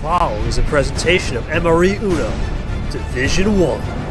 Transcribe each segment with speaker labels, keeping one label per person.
Speaker 1: Follow is a presentation of MRE Uno, Division 1.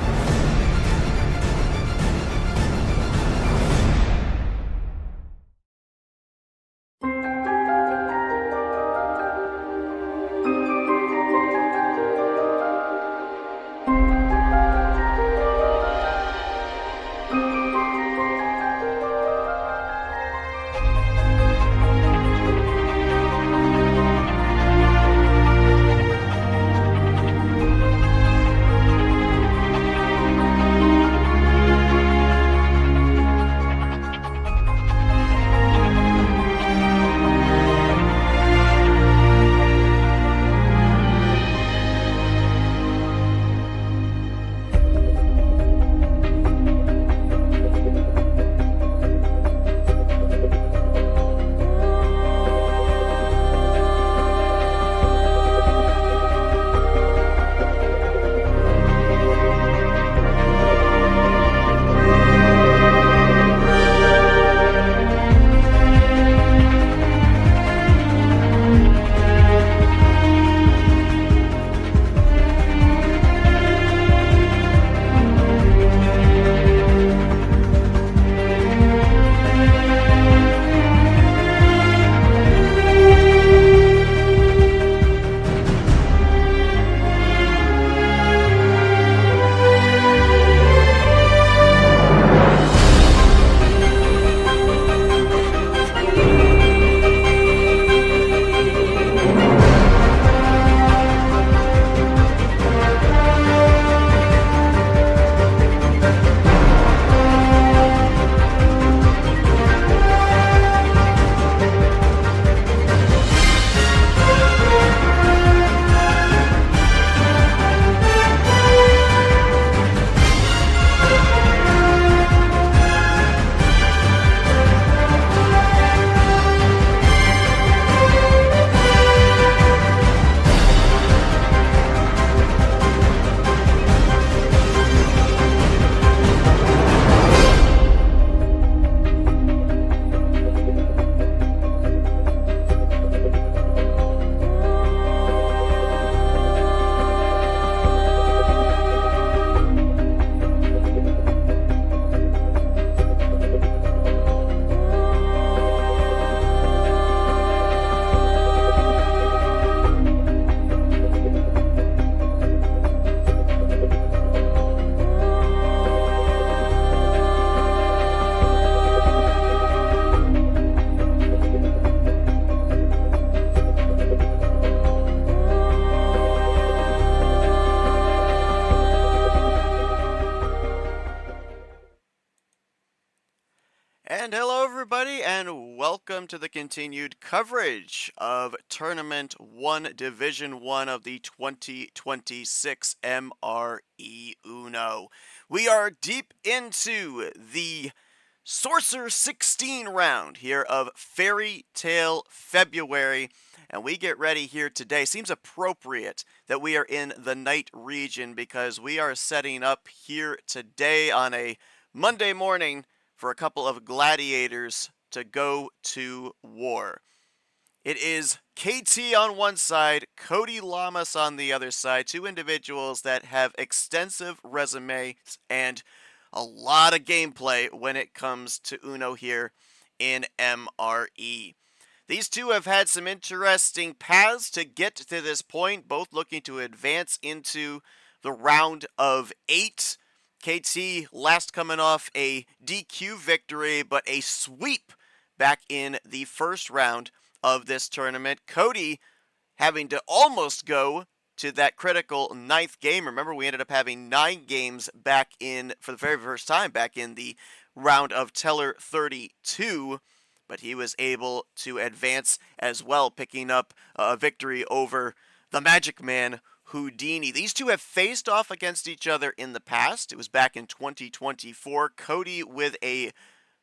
Speaker 2: And hello everybody, and welcome to the continued coverage of Tournament 1, Division 1 of the 2026 MRE Uno. We are deep into the Sorcerer 16 round here of Fairytale February, and we get ready here today. Seems appropriate that we are in the night region because we are setting up here today on a Monday morning for a couple of gladiators to go to war. It is KT on one side, Cody Llamas on the other side, two individuals that have extensive resumes and a lot of gameplay when it comes to Uno here in MRE. These two have had some interesting paths to get to this point, both looking to advance into the round of 8. KT last coming off a DQ victory, but a sweep back in the first round of this tournament. Cody having to almost go to that critical 9th game. Remember, we ended up having 9 games back in, for the very first time, back in the round of Teller 32. But he was able to advance as well, picking up a victory over the Magic Man, Houdini. These two have faced off against each other in the past. It was back in 2024. Cody with a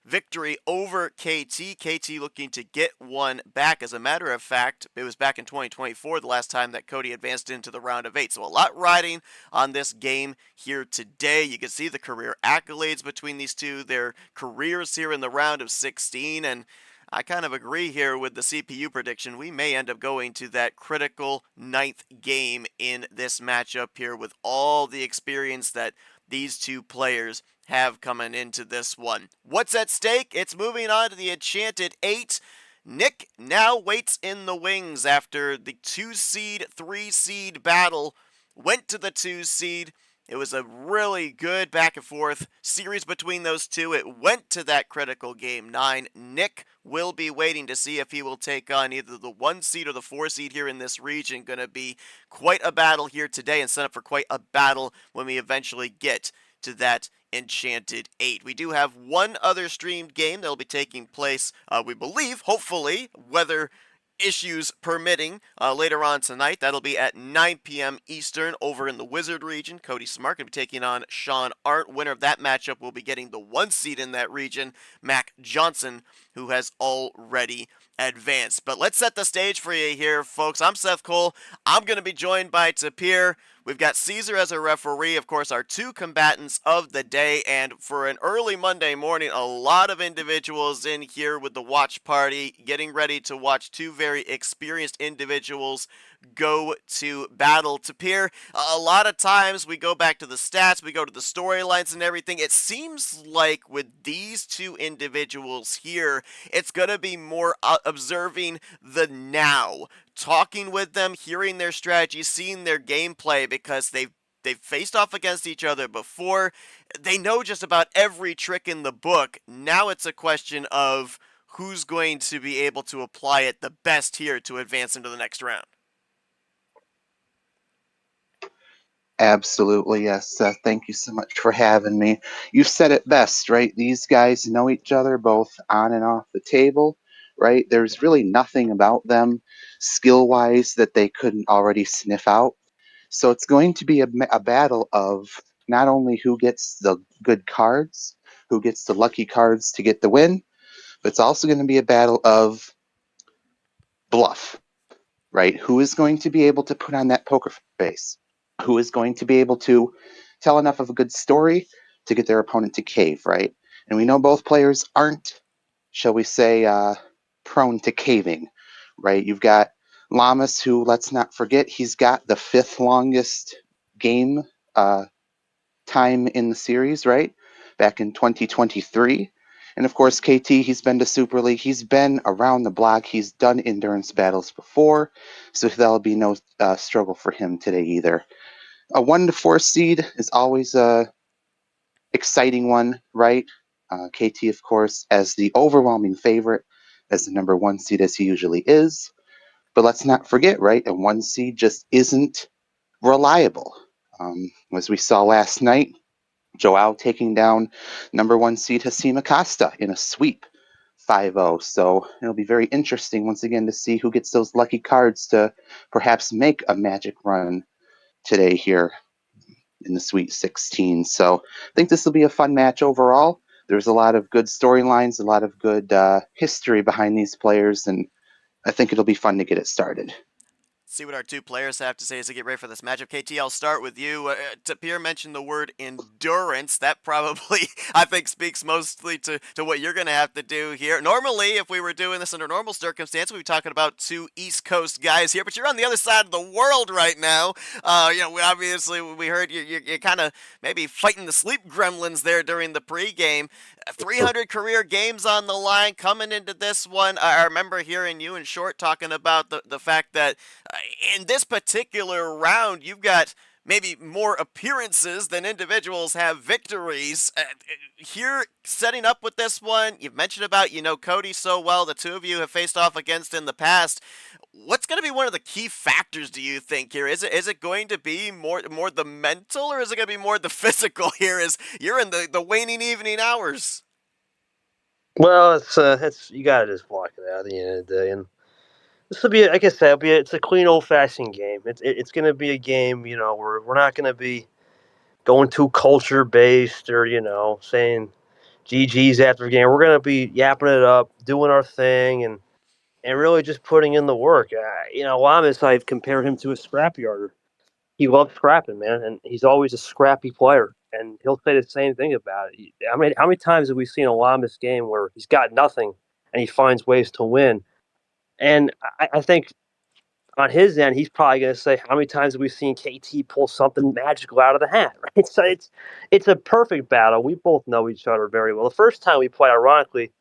Speaker 2: victory over KT. KT looking to get one back. As a matter of fact, it was back in 2024 the last time that Cody advanced into the round of 8. So a lot riding on this game here today. You can see the career accolades between these two, their careers here in the round of 16, and I kind of agree here with the CPU prediction. We may end up going to that critical ninth game in this matchup here with all the experience that these two players have coming into this one. What's at stake? It's moving on to the Enchanted 8. Nick now waits in the wings after the 2 seed, 3 seed battle went to the 2 seed. It was a really good back and forth series between those two. It went to that critical game 9. Nick will be waiting to see if he will take on either the 1 seed or the 4 seed here in this region. Going to be quite a battle here today and set up for quite a battle when we eventually get to that Enchanted 8. We do have one other streamed game that will be taking place, we believe, hopefully, weather issues permitting, later on tonight. That'll be at 9 p.m. Eastern over in the Wizard region. Cody Smart going to be taking on Sean Arndt. Winner of that matchup will be getting the 1 seed in that region, Mac Johnson, who has already advanced. But let's set the stage for you here, folks. I'm Seth Cole. I'm going to be joined by Tapir. We've got Caesar as a referee, of course, our two combatants of the day, and for an early Monday morning, a lot of individuals in here with the watch party, getting ready to watch two very experienced individuals go to battle. Tapir, a lot of times we go back to the stats, we go to the storylines and everything. It seems like with these two individuals here, it's going to be more observing the now, talking with them, hearing their strategy, seeing their gameplay, because they've faced off against each other before. They know just about every trick in the book. Now it's a question of who's going to be able to apply it the best here to advance into the next round.
Speaker 3: Absolutely, yes. Thank you so much for having me. You've said it best, right? These guys know each other both on and off the table, right? There's really nothing about them skill wise that they couldn't already sniff out. So it's going to be a battle of not only who gets the good cards, who gets the lucky cards to get the win, but it's also going to be a battle of bluff, right? Who is going to be able to put on that poker face? Who is going to be able to tell enough of a good story to get their opponent to cave, right? And we know both players aren't, shall we say, prone to caving, right? You've got Llamas, who, let's not forget, he's got the 5th longest game time in the series, right? Back in 2023. And of course, KT, he's been to Super League. He's been around the block. He's done endurance battles before. So that'll be no struggle for him today either. A 1 to 4 seed is always a exciting one, right? KT, of course, as the overwhelming favorite, as the number 1 seed as he usually is. But let's not forget, right? A 1 seed just isn't reliable. As we saw last night, Joao taking down number 1 seed Hasima Costa in a sweep 5-0. So it'll be very interesting once again to see who gets those lucky cards to perhaps make a magic run today here in the Sweet 16. So I think this will be a fun match overall. There's a lot of good storylines, a lot of good history behind these players, and I think it'll be fun to get it started.
Speaker 2: See what our two players have to say as they get ready for this matchup. KT, I'll start with you. Tapir mentioned the word endurance. That probably, I think, speaks mostly to what you're going to have to do here. Normally, if we were doing this under normal circumstances, we'd be talking about two East Coast guys here, but you're on the other side of the world right now. We heard you're kind of maybe fighting the sleep gremlins there during the pregame. 300 career games on the line coming into this one. I remember hearing you and Short talking about the fact that in this particular round, you've got maybe more appearances than individuals have victories. Here, setting up with this one, you've mentioned about, Cody so well. The two of you have faced off against in the past. What's going to be one of the key factors, do you think, here? Is it going to be more the mental, or is it going to be more the physical here as you're in the waning evening hours?
Speaker 1: Well, it's you gotta just block it out at the end of the day, and this will be, like I said, it's a clean old fashioned game. It's gonna be a game, where we're not gonna be going too culture based or saying GGs after a game. We're gonna be yapping it up, doing our thing, and really just putting in the work. Llamas, I've compared him to a scrapyarder. He loves scrapping, man, and he's always a scrappy player. And he'll say the same thing about it. How many times have we seen a Llamas game where he's got nothing, and he finds ways to win. And I think on his end, he's probably going to say, "How many times have we seen KT pull something magical out of the hat?" Right? So it's a perfect battle. We both know each other very well. The first time we played, ironically,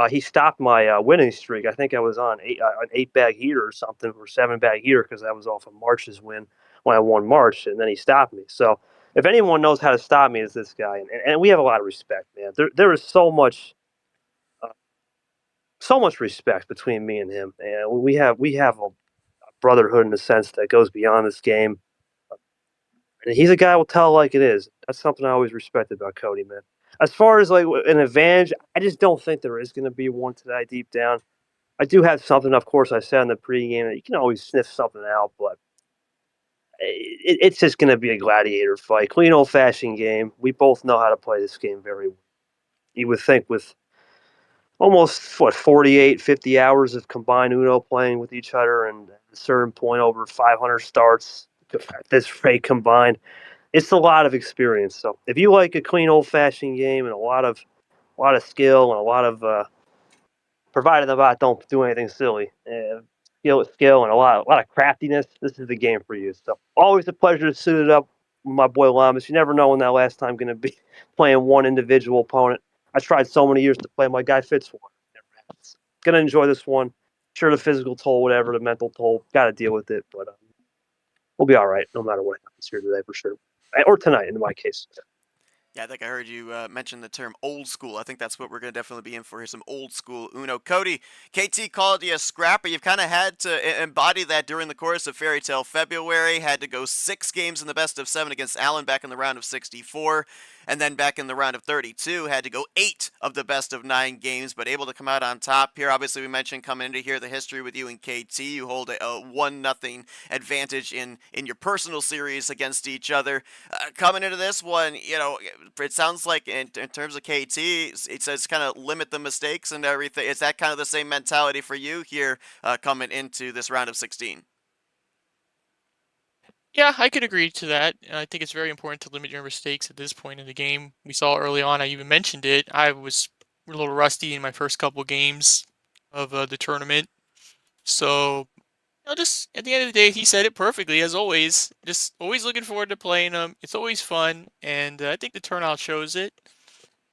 Speaker 1: he stopped my winning streak. I think I was on an 8 bag heater or something, or 7 bag heater, because I was off of March's win when I won March, and then he stopped me. So if anyone knows how to stop me, it's this guy, and we have a lot of respect, man. There is uh, so much respect between me and him, and we have a brotherhood in a sense that goes beyond this game. And he's a guy who will tell like it is. That's something I always respected about Cody, man. As far as like an advantage, I just don't think there is going to be one today deep down. I do have something, of course, I said in the pregame that you can always sniff something out, but it's just going to be a gladiator fight, clean old fashioned game. We both know how to play this game very well. You would think with almost 48, 50 hours of combined Uno playing with each other, and at a certain point over 500 starts at this rate combined, it's a lot of experience. So if you like a clean old fashioned game and a lot of skill and a lot of provided the bot don't do anything silly. Skill, and a lot of craftiness. This is the game for you. So always a pleasure to suit it up with my boy Llamas. You never know when that last time going to be playing one individual opponent. I tried so many years to play my guy Fitzwater. Never happens. Gonna enjoy this one. Sure, the physical toll, whatever, the mental toll, got to deal with it. But we'll be all right, no matter what happens here today, for sure, or tonight in my case.
Speaker 2: Yeah, I think I heard you mention the term old school. I think that's what we're going to definitely be in for here, some old school Uno. Cody, KT called you a scrapper. You've kind of had to embody that during the course of Fairytale February. Had to go 6 games in the best of 7 against Allen back in the round of 64. And then back in the round of 32, had to go 8 of the best of 9 games, but able to come out on top here. Obviously, we mentioned coming into here the history with you and KT. You hold a 1-0 advantage in your personal series against each other. Coming into this one, it sounds like in terms of KT, it says kind of limit the mistakes and everything. Is that kind of the same mentality for you here coming into this round of 16?
Speaker 4: Yeah, I could agree to that. I think it's very important to limit your mistakes at this point in the game. We saw early on, I even mentioned it. I was a little rusty in my first couple games of the tournament. So, just at the end of the day, he said it perfectly, as always. Just always looking forward to playing him. It's always fun, and I think the turnout shows it.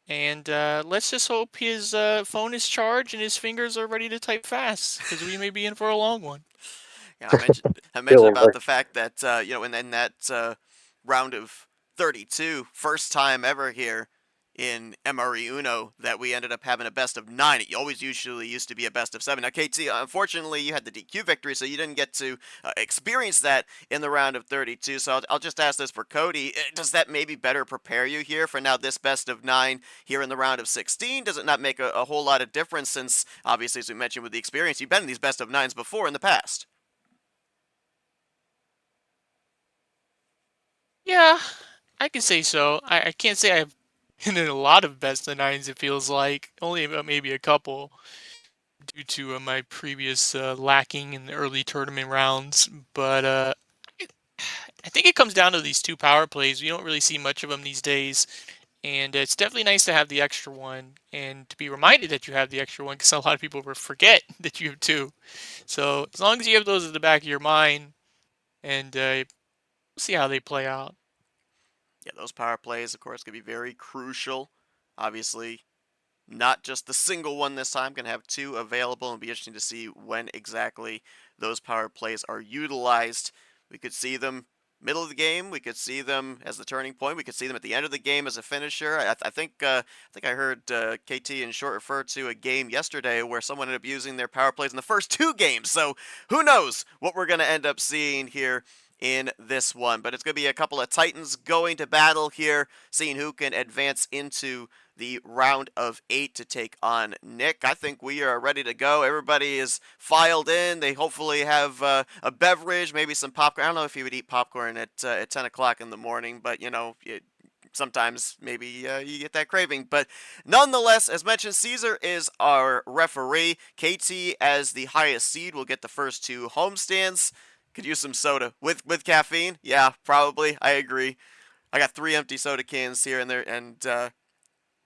Speaker 4: And let's just hope his phone is charged and his fingers are ready to type fast, because we may be in for a long one.
Speaker 2: Yeah, I mentioned
Speaker 1: Feeling
Speaker 2: about the fact that in that round of 32, first time ever here in MRE Uno that we ended up having a best of 9. It always usually used to be a best of 7. Now, KT, unfortunately, you had the DQ victory, so you didn't get to experience that in the round of 32. So I'll just ask this for Cody: does that maybe better prepare you here for now this best of 9 here in the round of 16? Does it not make a whole lot of difference since, obviously, as we mentioned with the experience, you've been in these best of 9s before in the past?
Speaker 4: Yeah, I can say so. I can't say I've been in a lot of best of nines, it feels like. Only about maybe a couple due to my previous lacking in the early tournament rounds. But it- I think it comes down to these two power plays. We don't really see much of them these days. And it's definitely nice to have the extra one and to be reminded that you have the extra one, because a lot of people forget that you have two. So as long as you have those at the back of your mind, and we'll see how they play out.
Speaker 2: Yeah, those power plays, of course, could be very crucial. Obviously, not just the single one this time. Going to have 2 available, and it'll be interesting to see when exactly those power plays are utilized. We could see them middle of the game. We could see them as the turning point. We could see them at the end of the game as a finisher. I think I heard KT in short refer to a game yesterday where someone ended up using their power plays in the first 2 games. So who knows what we're going to end up seeing here in this one. But it's going to be a couple of Titans going to battle here, seeing who can advance into the round of 8 to take on Nick. I think we are ready to go. Everybody is filed in. They hopefully have a beverage, maybe some popcorn. I don't know if you would eat popcorn at 10 o'clock in the morning, but sometimes maybe you get that craving. But nonetheless, as mentioned, Caesar is our referee. KT, as the highest seed, will get the first 2 homestands. Could use some soda with caffeine. Yeah, probably. I agree. I got 3 empty soda cans here and there, and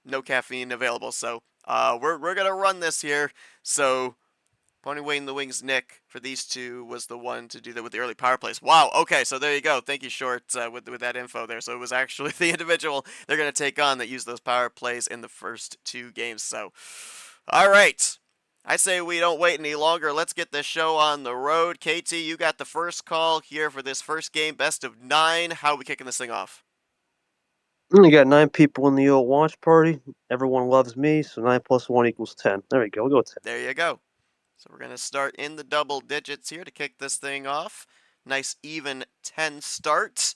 Speaker 2: no caffeine available. So We're gonna run this here. So Pony Wayne the Wings Nick for these two was the one to do that with the early power plays. Wow. Okay, so there you go. Thank you, Short, with that info there. So it was actually the individual they're gonna take on that used those power plays in the first two games. So, all right. I say we don't wait any longer. Let's get this show on the road. KT, you got the first call here for this first game, best of 9. How are we kicking this thing off?
Speaker 1: You got 9 people in the old launch party. Everyone loves me, so 9 plus 1 equals 10. There we go. We'll go with 10.
Speaker 2: There you go. So we're going to start in the double digits here to kick this thing off. Nice even 10 start.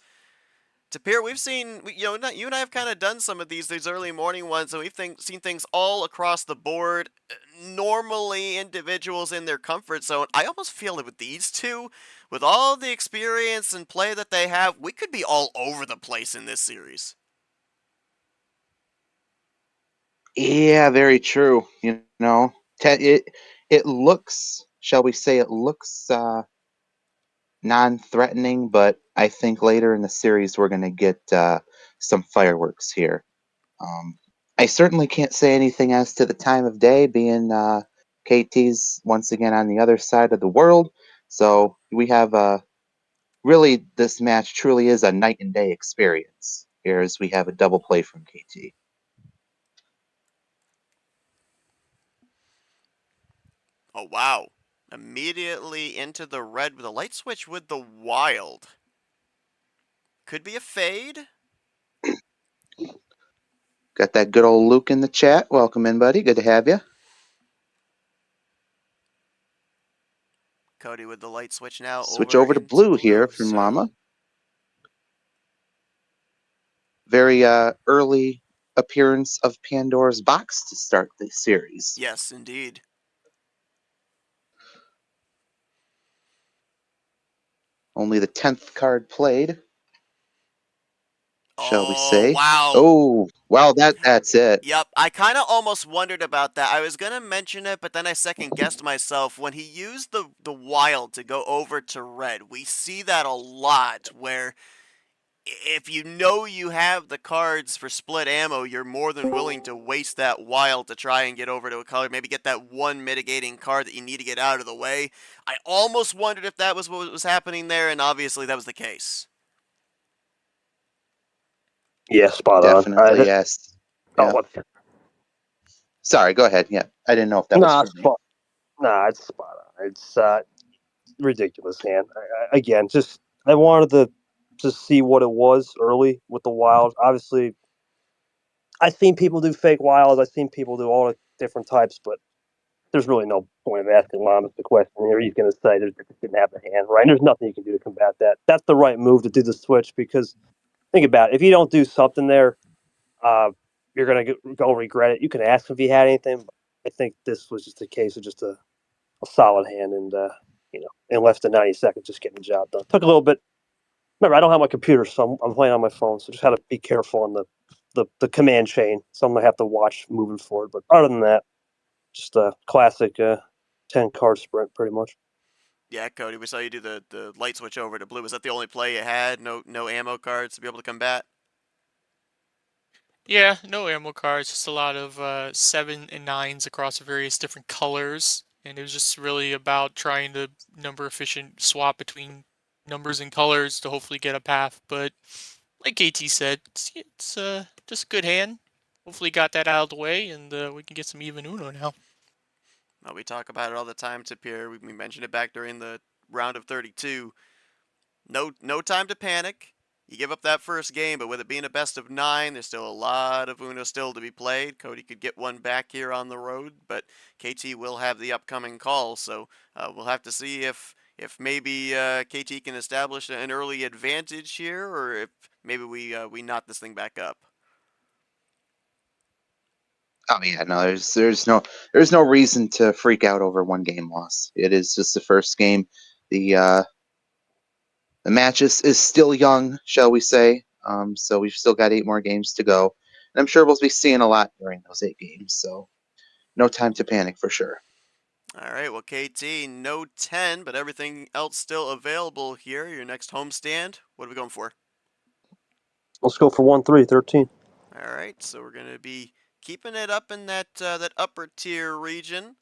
Speaker 2: Tapir, we've seen, you and I have kind of done some of these early morning ones, and we've seen things all across the board. Normally, individuals in their comfort zone. I almost feel that with these two, with all the experience and play that they have, we could be all over the place in this series.
Speaker 3: Yeah, very true. It looks, shall we say, it looks non-threatening, but I think later in the series we're going to get some fireworks here. I certainly can't say anything as to the time of day, being KT's once again on the other side of the world. So we have really, this match truly is a night and day experience here, as we have a double play from KT.
Speaker 2: Oh, wow. Immediately into the red with a light switch with the wild. Could be a fade.
Speaker 3: Got that good old Luke in the chat. Welcome in, buddy. Good to have you.
Speaker 2: Cody with the light switch now.
Speaker 3: Switch over to blue here from Llama. Very early appearance of Pandora's box to start the series.
Speaker 2: Yes, indeed.
Speaker 3: Only the 10th card played, shall we say.
Speaker 2: Wow.
Speaker 3: Oh, well, that's it.
Speaker 2: Yep, I kind of almost wondered about that. I was going to mention it, but then I second guessed myself. When he used the wild to go over to red, we see that a lot where if you know you have the cards for split ammo, you're more than willing to waste that wild to try and get over to a color, maybe get that one mitigating card that you need to get out of the way. I almost wondered if that was what was happening there, and obviously that was the case.
Speaker 1: Yeah, spot
Speaker 3: Definitely,
Speaker 1: on.
Speaker 3: yes.
Speaker 1: Oh,
Speaker 3: Yeah. Sorry, go ahead. Yeah, I didn't know if that was for me.
Speaker 1: It's spot on. It's ridiculous, man. Again, just I wanted to just see what it was early with the wild. Obviously, I've seen people do fake wilds. I've seen people do all the different types, but there's really no point of asking Llamas the question here. He's going to say they didn't have the hand, right? And there's nothing you can do to combat that. That's the right move to do the switch because think about it. If you don't do something there, you're going to go regret it. You can ask him if he had anything. But I think this was just a case of just a solid hand and, in less than 90 seconds, just getting the job done. Took a little bit. Remember, I don't have my computer, so I'm playing on my phone, so just had to be careful on the command chain. So I'm going to have to watch moving forward. But other than that, just a classic 10-card sprint, pretty much.
Speaker 2: Yeah, Cody, we saw you do the light switch over to blue. Was that the only play you had? No ammo cards to be able to combat?
Speaker 4: Yeah, no ammo cards, just a lot of 7 and 9s across various different colors. And it was just really about trying to number efficient swap between numbers and colors to hopefully get a path. But like KT said, it's just a good hand. Hopefully got that out of the way, and we can get some even Uno now.
Speaker 2: Well, we talk about it all the time, Tapir. We mentioned it back during the round of 32. No time to panic. You give up that first game, but with it being a best of 9, there's still a lot of Uno still to be played. Cody could get one back here on the road, but KT will have the upcoming call, so we'll have to see if maybe KT can establish an early advantage here, or if maybe we knot this thing back up.
Speaker 3: Oh yeah, no, there's no reason to freak out over one game loss. It is just the first game. The match is still young, shall we say? So we've still got 8 more games to go, and I'm sure we'll be seeing a lot during those 8 games. So no time to panic for sure.
Speaker 2: All right, well, KT, no 10, but everything else still available here. Your next homestand, what are we going for?
Speaker 1: Let's go for 1-3, 13.
Speaker 2: All right, so we're going to be keeping it up in that upper tier region,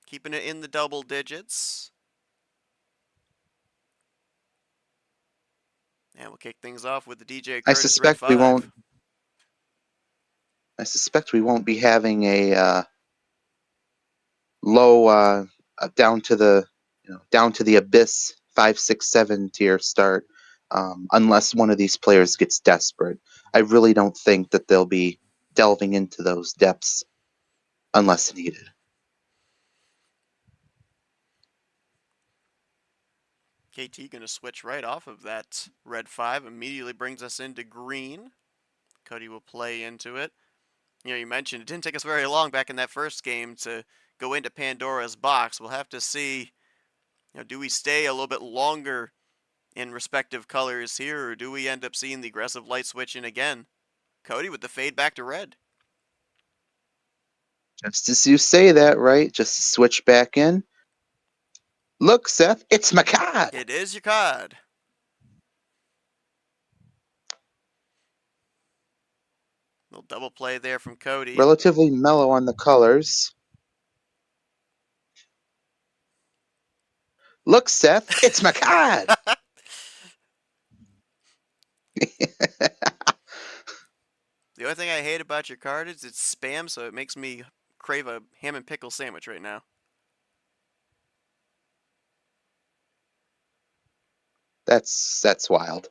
Speaker 2: keeping it in the double digits. And we'll kick things off with the DJ
Speaker 3: I
Speaker 2: Curtis Red
Speaker 3: suspect we
Speaker 2: 5.
Speaker 3: won't. I suspect we won't be having a low down to the down to the abyss 5, 6, 7 tier start unless one of these players gets desperate. I really don't think that they'll be delving into those depths unless needed.
Speaker 2: KT going to switch right off of that red 5, immediately brings us into green. Cody will play into it. You mentioned it didn't take us very long back in that first game to go into Pandora's box. We'll have to see, do we stay a little bit longer in respective colors here, or do we end up seeing the aggressive light switching again? Cody with the fade back to red.
Speaker 3: Just as you say that, right? Just switch back in. Look, Seth, it's my card.
Speaker 2: It is your card. Little double play there from Cody.
Speaker 3: Relatively mellow on the colors. Look, Seth, it's my card.
Speaker 2: The only thing I hate about your card is it's spam, so it makes me crave a ham and pickle sandwich right now.
Speaker 3: That's wild.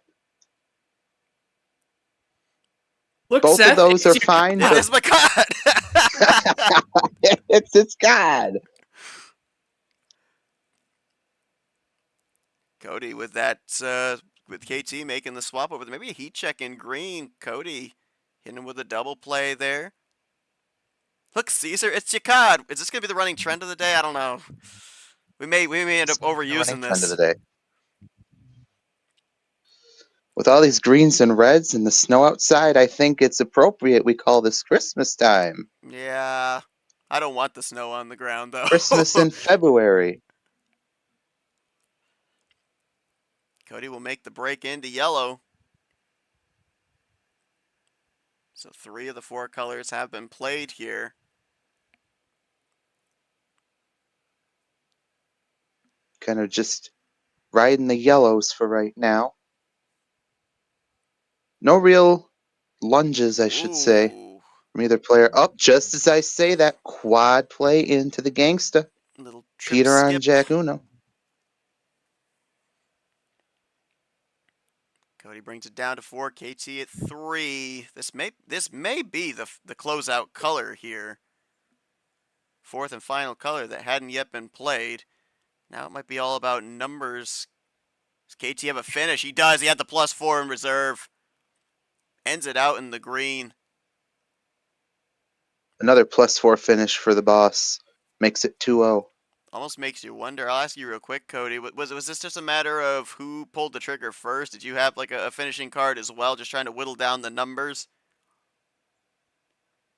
Speaker 5: Look,
Speaker 3: Both
Speaker 5: Seth,
Speaker 3: of those
Speaker 5: it's
Speaker 3: are fine,
Speaker 2: It
Speaker 3: but
Speaker 2: is my card.
Speaker 3: it's its card.
Speaker 2: Cody with that, with KT making the swap over. Maybe a heat check in green. Cody hitting him with a double play there. Look, Caesar, it's your card. Is this gonna be the running trend of the day? I don't know. We may end up overusing
Speaker 3: Trend of
Speaker 2: this.
Speaker 3: the day. With all these greens and reds and the snow outside, I think it's appropriate we call this Christmas time.
Speaker 2: Yeah, I don't want the snow on the ground though.
Speaker 3: Christmas in February.
Speaker 2: Cody will make the break into yellow. So 3 of the 4 colors have been played here.
Speaker 3: Kind of just riding the yellows for right now. No real lunges, I should say,
Speaker 2: Ooh,
Speaker 3: from either player. Up, just as I say that, quad play into the gangsta.
Speaker 2: little trip
Speaker 3: Peter on
Speaker 2: skip.
Speaker 3: Jack Uno.
Speaker 2: Cody brings it down to 4. KT at 3. This may be the closeout color here. 4th and final color that hadn't yet been played. Now it might be all about numbers. Does KT have a finish? He does. He had the +4 in reserve. Ends it out in the green.
Speaker 3: Another +4 finish for the boss. Makes it 2-0.
Speaker 2: Almost makes you wonder. I'll ask you real quick, Cody. Was this just a matter of who pulled the trigger first? Did you have like a finishing card as well, just trying to whittle down the numbers?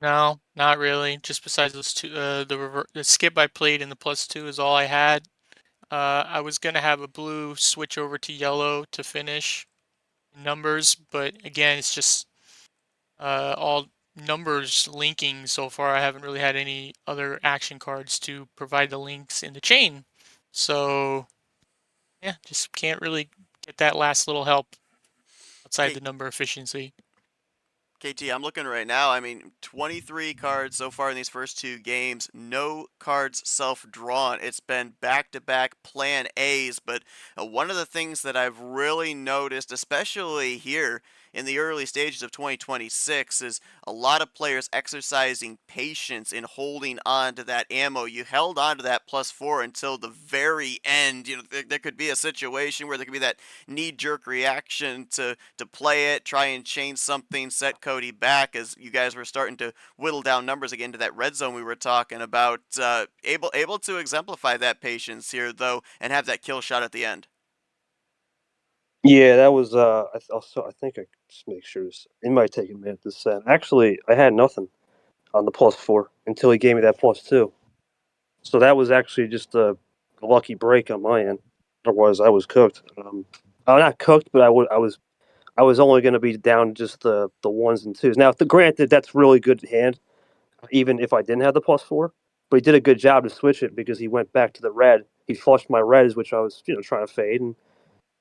Speaker 4: No, not really. Just besides those two, the skip I played and the +2 is all I had. I was gonna have a blue switch over to yellow to finish numbers, but again, it's just all numbers linking so far. I haven't really had any other action cards to provide the links in the chain. So yeah, just can't really get that last little help outside the number efficiency.
Speaker 2: KT, I'm looking right now. I mean, 23 cards so far in these first 2 games. No cards self-drawn. It's been back-to-back plan A's, but one of the things that I've really noticed, especially here in the early stages of 2026, is a lot of players exercising patience in holding on to that ammo. You held on to that +4 until the very end. There could be a situation where there could be that knee-jerk reaction to play it, try and change something, set Cody back, as you guys were starting to whittle down numbers again to that red zone we were talking about. Able to exemplify that patience here though, and have that kill shot at the end.
Speaker 1: Yeah, that was. I think I just make sure it might take a minute to send. Actually, I had nothing on the +4 until he gave me that +2. So that was actually just a lucky break on my end. Otherwise, I was cooked. Not cooked, but I was I was only going to be down just the ones and twos. Now, granted, that's really good hand, even if I didn't have the +4. But he did a good job to switch it because he went back to the red. He flushed my reds, which I was trying to fade, and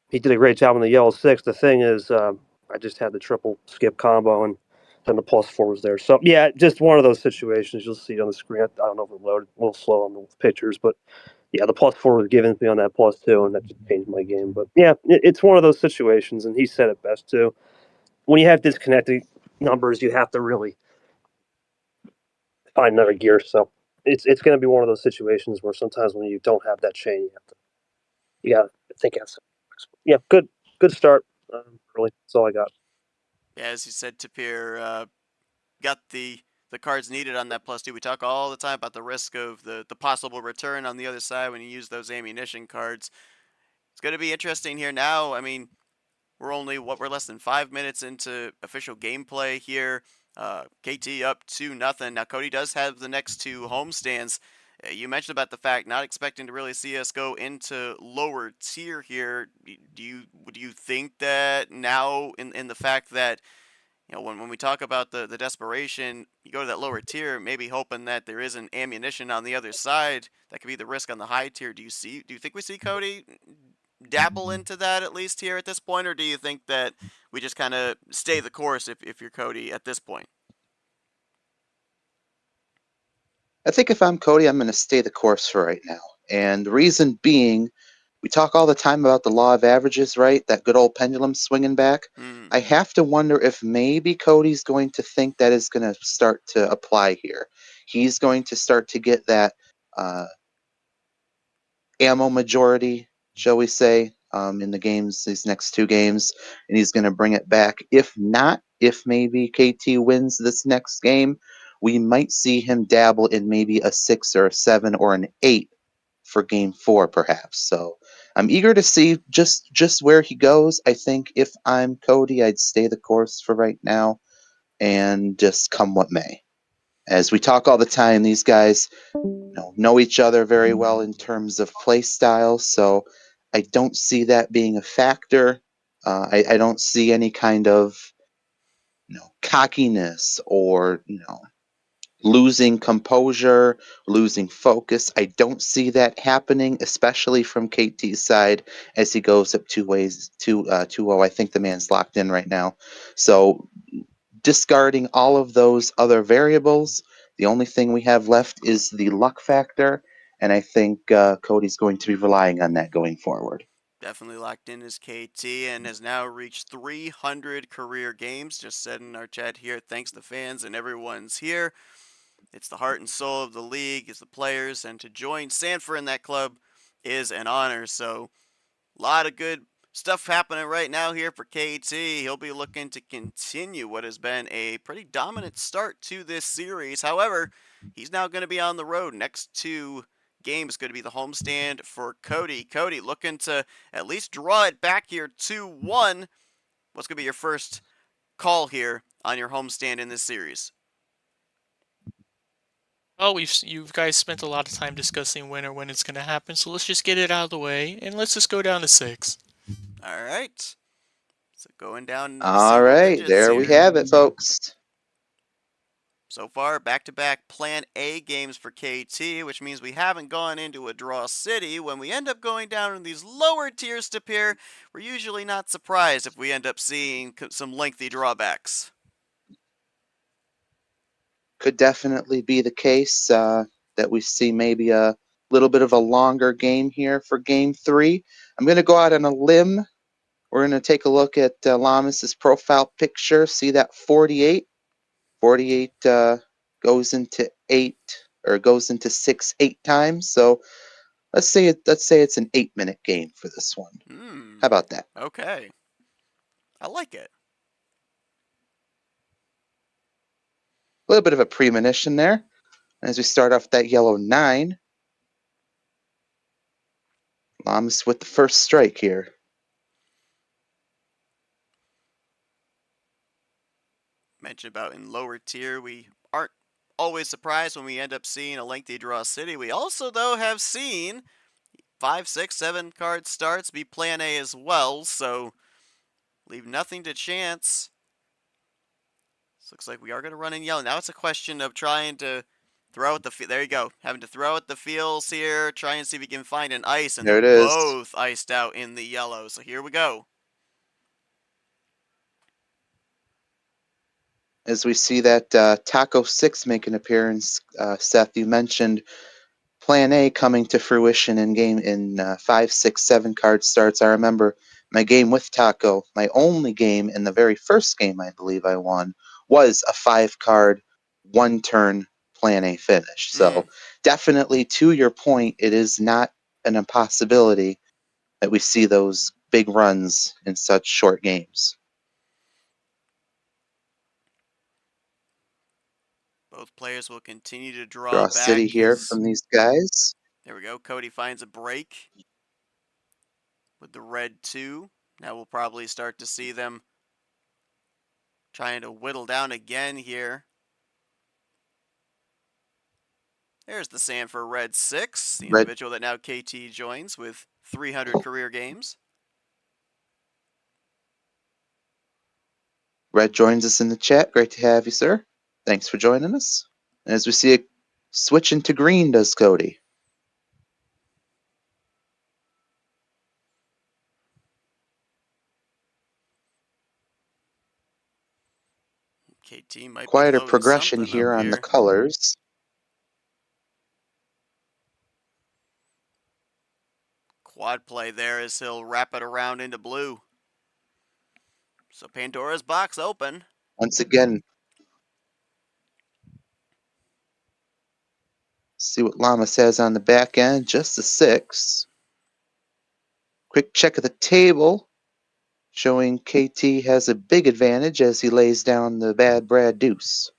Speaker 1: he did a great job on the yellow 6. The thing is, I just had the triple skip combo, and then the +4 was there. So yeah, just one of those situations. You'll see on the screen. I don't know if it loaded a little slow on the pictures, but yeah, the +4 was given to me on that +2, and that just changed my game. But yeah, it's one of those situations, and he said it best too. When you have disconnected numbers, you have to really find another gear. So it's going to be one of those situations where sometimes when you don't have that chain, you got to think outside. Yeah, good start. Really, that's all I got.
Speaker 2: Yeah, as you said, Tapir got the cards needed on that +2. We talk all the time about the risk of the possible return on the other side when you use those ammunition cards. It's going to be interesting here now. I mean, we're less than 5 minutes into official gameplay here. KT up 2-0. Now Cody does have the next two homestands. You mentioned about the fact not expecting to really see us go into lower tier here. Do you think that now in the fact that when we talk about the desperation, you go to that lower tier, maybe hoping that there isn't ammunition on the other side. That could be the risk on the high tier. Do you think we see Cody dabble into that at least here at this point, or do you think that we just kind of stay the course if you're Cody at this point?
Speaker 3: I think if I'm Cody, I'm going to stay the course for right now. And the reason being, we talk all the time about the law of averages, right? That good old pendulum swinging back.
Speaker 2: Hmm.
Speaker 3: I have to wonder if maybe Cody's going to think that is going to start to apply here. He's going to start to get that ammo majority, shall we say, in the games, these next two games, and he's going to bring it back. If not, if maybe KT wins this next game, we might see him dabble in maybe a 6 or a 7 or an 8 for game 4, perhaps. So I'm eager to see just where he goes. I think if I'm Cody, I'd stay the course for right now and just come what may. As we talk all the time, these guys know each other very well in terms of play style, so I don't see that being a factor. I don't see any kind of cockiness or losing composure, losing focus. I don't see that happening, especially from KT's side as he goes up 2-0. I think the man's locked in right now. So discarding all of those other variables, the only thing we have left is the luck factor, and I think Cody's going to be relying on that going forward.
Speaker 2: Definitely locked in as KT and has now reached 300 career games. Just said in our chat here, thanks to fans and everyone's here. It's the heart and soul of the league, it's the players, and to join Sanford in that club is an honor. So, a lot of good stuff happening right now here for KT. He'll be looking to continue what has been a pretty dominant start to this series. However, he's now going to be on the road. Next two games going to be the homestand for Cody. Cody looking to at least draw it back here 2-1. What's going to be your first call here on your homestand in this series?
Speaker 4: Well, you guys spent a lot of time discussing when it's going to happen, so let's just get it out of the way, and let's just go down to 6.
Speaker 2: All right. So going down
Speaker 3: All
Speaker 2: single
Speaker 3: right,
Speaker 2: digits
Speaker 3: there we
Speaker 2: here.
Speaker 3: have it, folks.
Speaker 2: So far, back-to-back Plan A games for KT, which means we haven't gone into a draw city. When we end up going down in these lower tiers to peer, we're usually not surprised if we end up seeing some lengthy drawbacks.
Speaker 3: Could definitely be the case that we see maybe a little bit of a longer game here for game 3. I'm going to go out on a limb. We're going to take a look at Llamas' profile picture. See that 48? 48 goes into 8 or goes into 6 8 times. So let's say it's an 8-minute game for this one. How about that?
Speaker 2: Okay. I like it.
Speaker 3: A little bit of a premonition there as we start off that yellow 9. Llamas with the first strike here.
Speaker 2: Mentioned about in lower tier, we aren't always surprised when we end up seeing a lengthy draw city. We also, though, have seen 5, 6, 7 card starts be Plan A as well, so Leave nothing to chance. This looks like we are going to run in yellow. Now it's a question of trying to throw out the there you go. Having to throw out the fields here, try and see if we can find an ice, and
Speaker 3: There
Speaker 2: they're
Speaker 3: it is.
Speaker 2: both iced out in the yellow. So here we go.
Speaker 3: As we see that Taco 6 make an appearance, Seth, you mentioned Plan A coming to fruition in game in 5, 6, 7 card starts. I remember my game with Taco, my only game in the very first game I believe I won, was a 5 card, 1 turn Plan A finish. So definitely, to your point, it is not an impossibility that we see those big runs in such short games.
Speaker 2: Both players will continue to draw
Speaker 3: Draw City
Speaker 2: back
Speaker 3: here
Speaker 2: his.
Speaker 3: from these guys.
Speaker 2: There we go. Cody finds a break with the red 2. Now we'll probably start to see them trying to whittle down again here. There's the sand for red 6, the
Speaker 3: Red
Speaker 2: individual that now KT joins with 300 career games.
Speaker 3: Red joins us in the chat. Great to have you, sir. Thanks for joining us. And as we see it switching to green, does Cody.
Speaker 2: KT might be
Speaker 3: Quite a
Speaker 2: loading
Speaker 3: progression
Speaker 2: something
Speaker 3: here
Speaker 2: up
Speaker 3: on the
Speaker 2: here.
Speaker 3: colors.
Speaker 2: Quad play there as he'll wrap it around into blue. So Pandora's box open.
Speaker 3: Once again, see what Llama says on the back end. Just a 6. Quick check of the table, showing KT has a big advantage as he lays down the bad Brad deuce.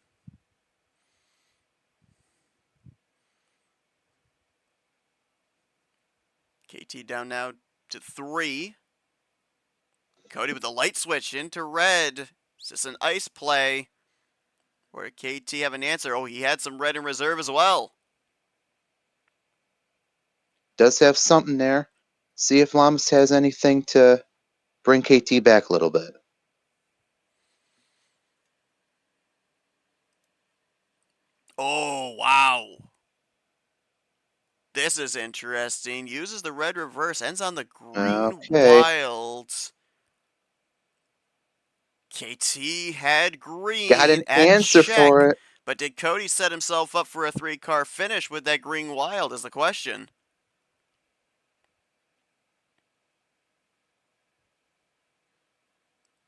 Speaker 2: KT down now to 3. Cody with the light switch into red. Is this an ice play? Or did KT have an answer? Oh, he had some red in reserve as well.
Speaker 3: Does have something there. See if Llamas has anything to bring KT back a little bit.
Speaker 2: Oh, wow. This is interesting. Uses the red reverse, ends on the green
Speaker 3: Okay.
Speaker 2: wilds. KT had green
Speaker 3: Got an
Speaker 2: at
Speaker 3: answer
Speaker 2: check.
Speaker 3: for it.
Speaker 2: But did Cody set himself up for a 3-card finish with that green wild is the question.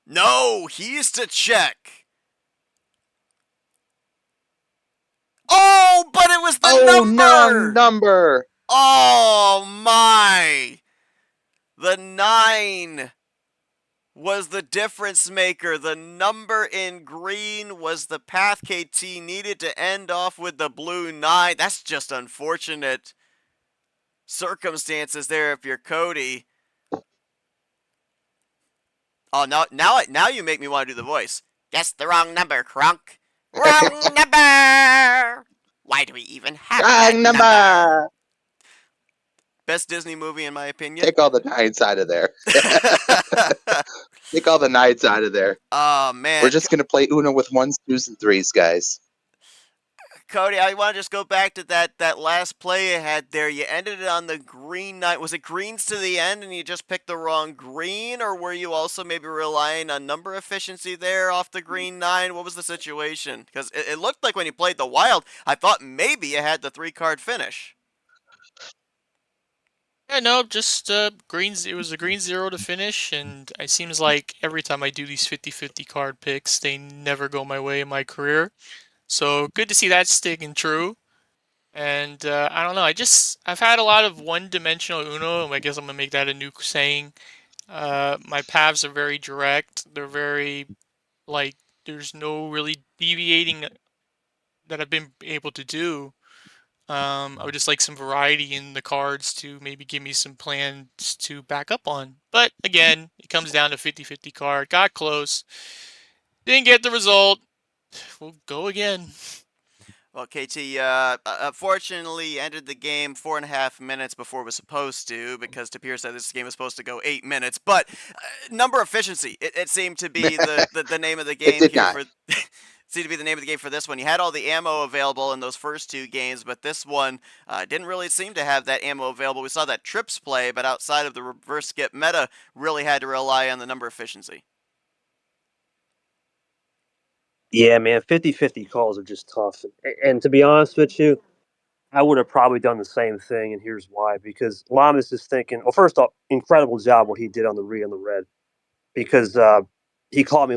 Speaker 2: No, he's to check. Oh, but it was the
Speaker 3: Wrong
Speaker 2: number.
Speaker 3: number.
Speaker 2: Oh my. The 9 was the difference maker. The number in green was the path KT needed to end off with the blue 9. That's just unfortunate circumstances there if you're Cody. Oh, now you make me want to do the voice. Guess the wrong number, Crunk. Wrong number. Why do we even have that
Speaker 3: Wrong
Speaker 2: number? Best Disney movie in my opinion.
Speaker 3: Take all the 9s out of there. Take all the 9s out of there.
Speaker 2: Oh man.
Speaker 3: We're just gonna play Uno with 1s, 2s, and 3s, guys.
Speaker 2: Cody, I want to just go back to that last play you had there. You ended it on the green 9. Was it greens to the end and you just picked the wrong green? Or were you also maybe relying on number efficiency there off the green 9? What was the situation? Because it looked like when you played the wild, I thought maybe you had the 3-card finish.
Speaker 4: Yeah, no, just greens. It was a green 0 to finish, and it seems like every time I do these 50-50 card picks, they never go my way in my career. So good to see that sticking true. And I don't know. I've had a lot of one-dimensional Uno, and I guess I'm gonna make that a new saying. My paths are very direct. They're very like there's no really deviating that I've been able to do. I would just like some variety in the cards to maybe give me some plans to back up on. But again, it comes down to 50-50 card. Got close. Didn't get the result. We'll go again.
Speaker 2: Well, KT unfortunately ended the game 4.5 minutes before it was supposed to, because Tapir said this game was supposed to go 8 minutes. But number efficiency, it seemed to be the name of the
Speaker 3: It
Speaker 2: game
Speaker 3: did
Speaker 2: here
Speaker 3: not.
Speaker 2: for. Seemed to be the name of the game for this one. You had all the ammo available in those first two games, but this one didn't really seem to have that ammo available. We saw that trips play, but outside of the reverse skip meta, really had to rely on the number efficiency.
Speaker 1: Yeah, man, 50-50 calls are just tough. And to be honest with you, I would have probably done the same thing, and here's why. Because Llamas is thinking, well, first off, incredible job what he did on the re and the red. Because he called me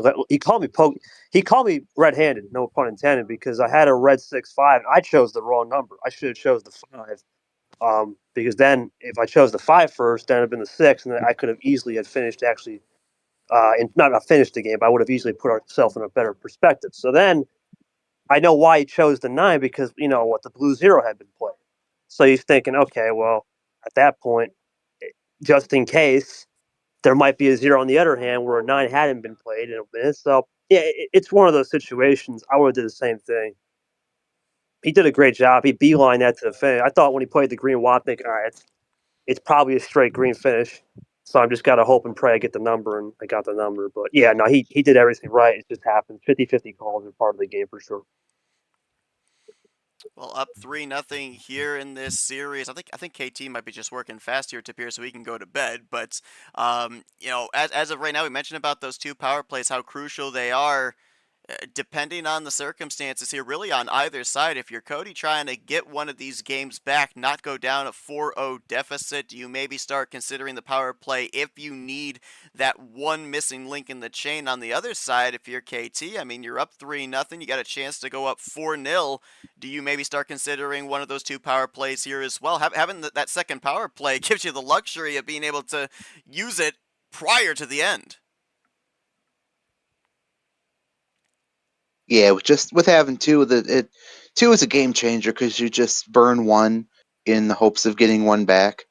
Speaker 1: red-handed, no pun intended. Because I had a red 6-5, I chose the wrong number. I should have chose the 5. Because then if I chose the 5 first, then it'd have been the 6, and then I could have easily had finished actually, and not finished the game, but I would have easily put ourselves in a better perspective. So then I know why he chose the 9, because what the blue 0 had been played. So he's thinking, okay, well, at that point, just in case, there might be a 0 on the other hand where a 9 hadn't been played in a minute. So yeah, it's one of those situations. I would have did the same thing. He did a great job. He beelined that to the finish. I thought when he played the green wad, thinking, all right, it's probably a straight green finish. So I'm just got to hope and pray I get the number, and I got the number. But yeah, no, he did everything right. It just happened. 50-50 calls are part of the game for sure.
Speaker 2: Well, up 3-0 here in this series. I think KT might be just working fast here, Tapir, so he can go to bed. But as of right now, we mentioned about those two power plays, how crucial they are. Depending on the circumstances here, really on either side, if you're Cody trying to get one of these games back, not go down a 4-0 deficit, do you maybe start considering the power play if you need that one missing link in the chain? On the other side, if you're KT, I mean, you're up 3-0, you got a chance to go up 4-0. Do you maybe start considering one of those two power plays here as well? Having that second power play gives you the luxury of being able to use it prior to the end.
Speaker 3: Yeah, just with having two, two is a game changer because you just burn one in the hopes of getting one back,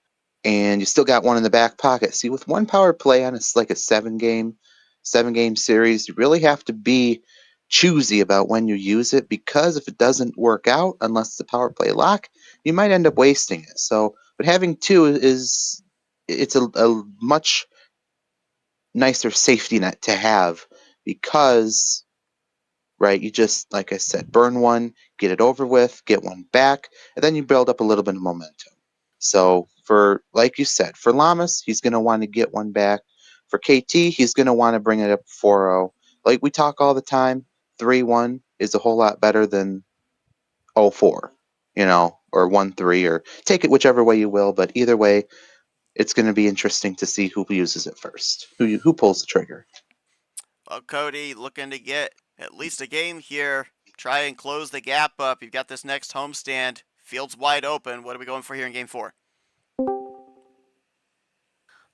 Speaker 3: and you still got one in the back pocket. See, with one power play on it's like a seven game series, you really have to be choosy about when you use it, because if it doesn't work out, unless it's a power play lock, you might end up wasting it. So, but having two it's a much nicer safety net to have, because right, you just, like I said, burn one, get it over with, get one back, and then you build up a little bit of momentum. So for, like you said, for Llamas, he's going to want to get one back. For KT, he's going to want to bring it up 4-0. Like we talk all the time, 3-1 is a whole lot better than 0-4, or 1-3, or take it whichever way you will. But either way, it's going to be interesting to see who uses it first, who pulls the trigger.
Speaker 2: Well, Cody, looking to get at least a game here. Try and close the gap up. You've got this next homestand. Field's wide open. What are we going for here in game 4?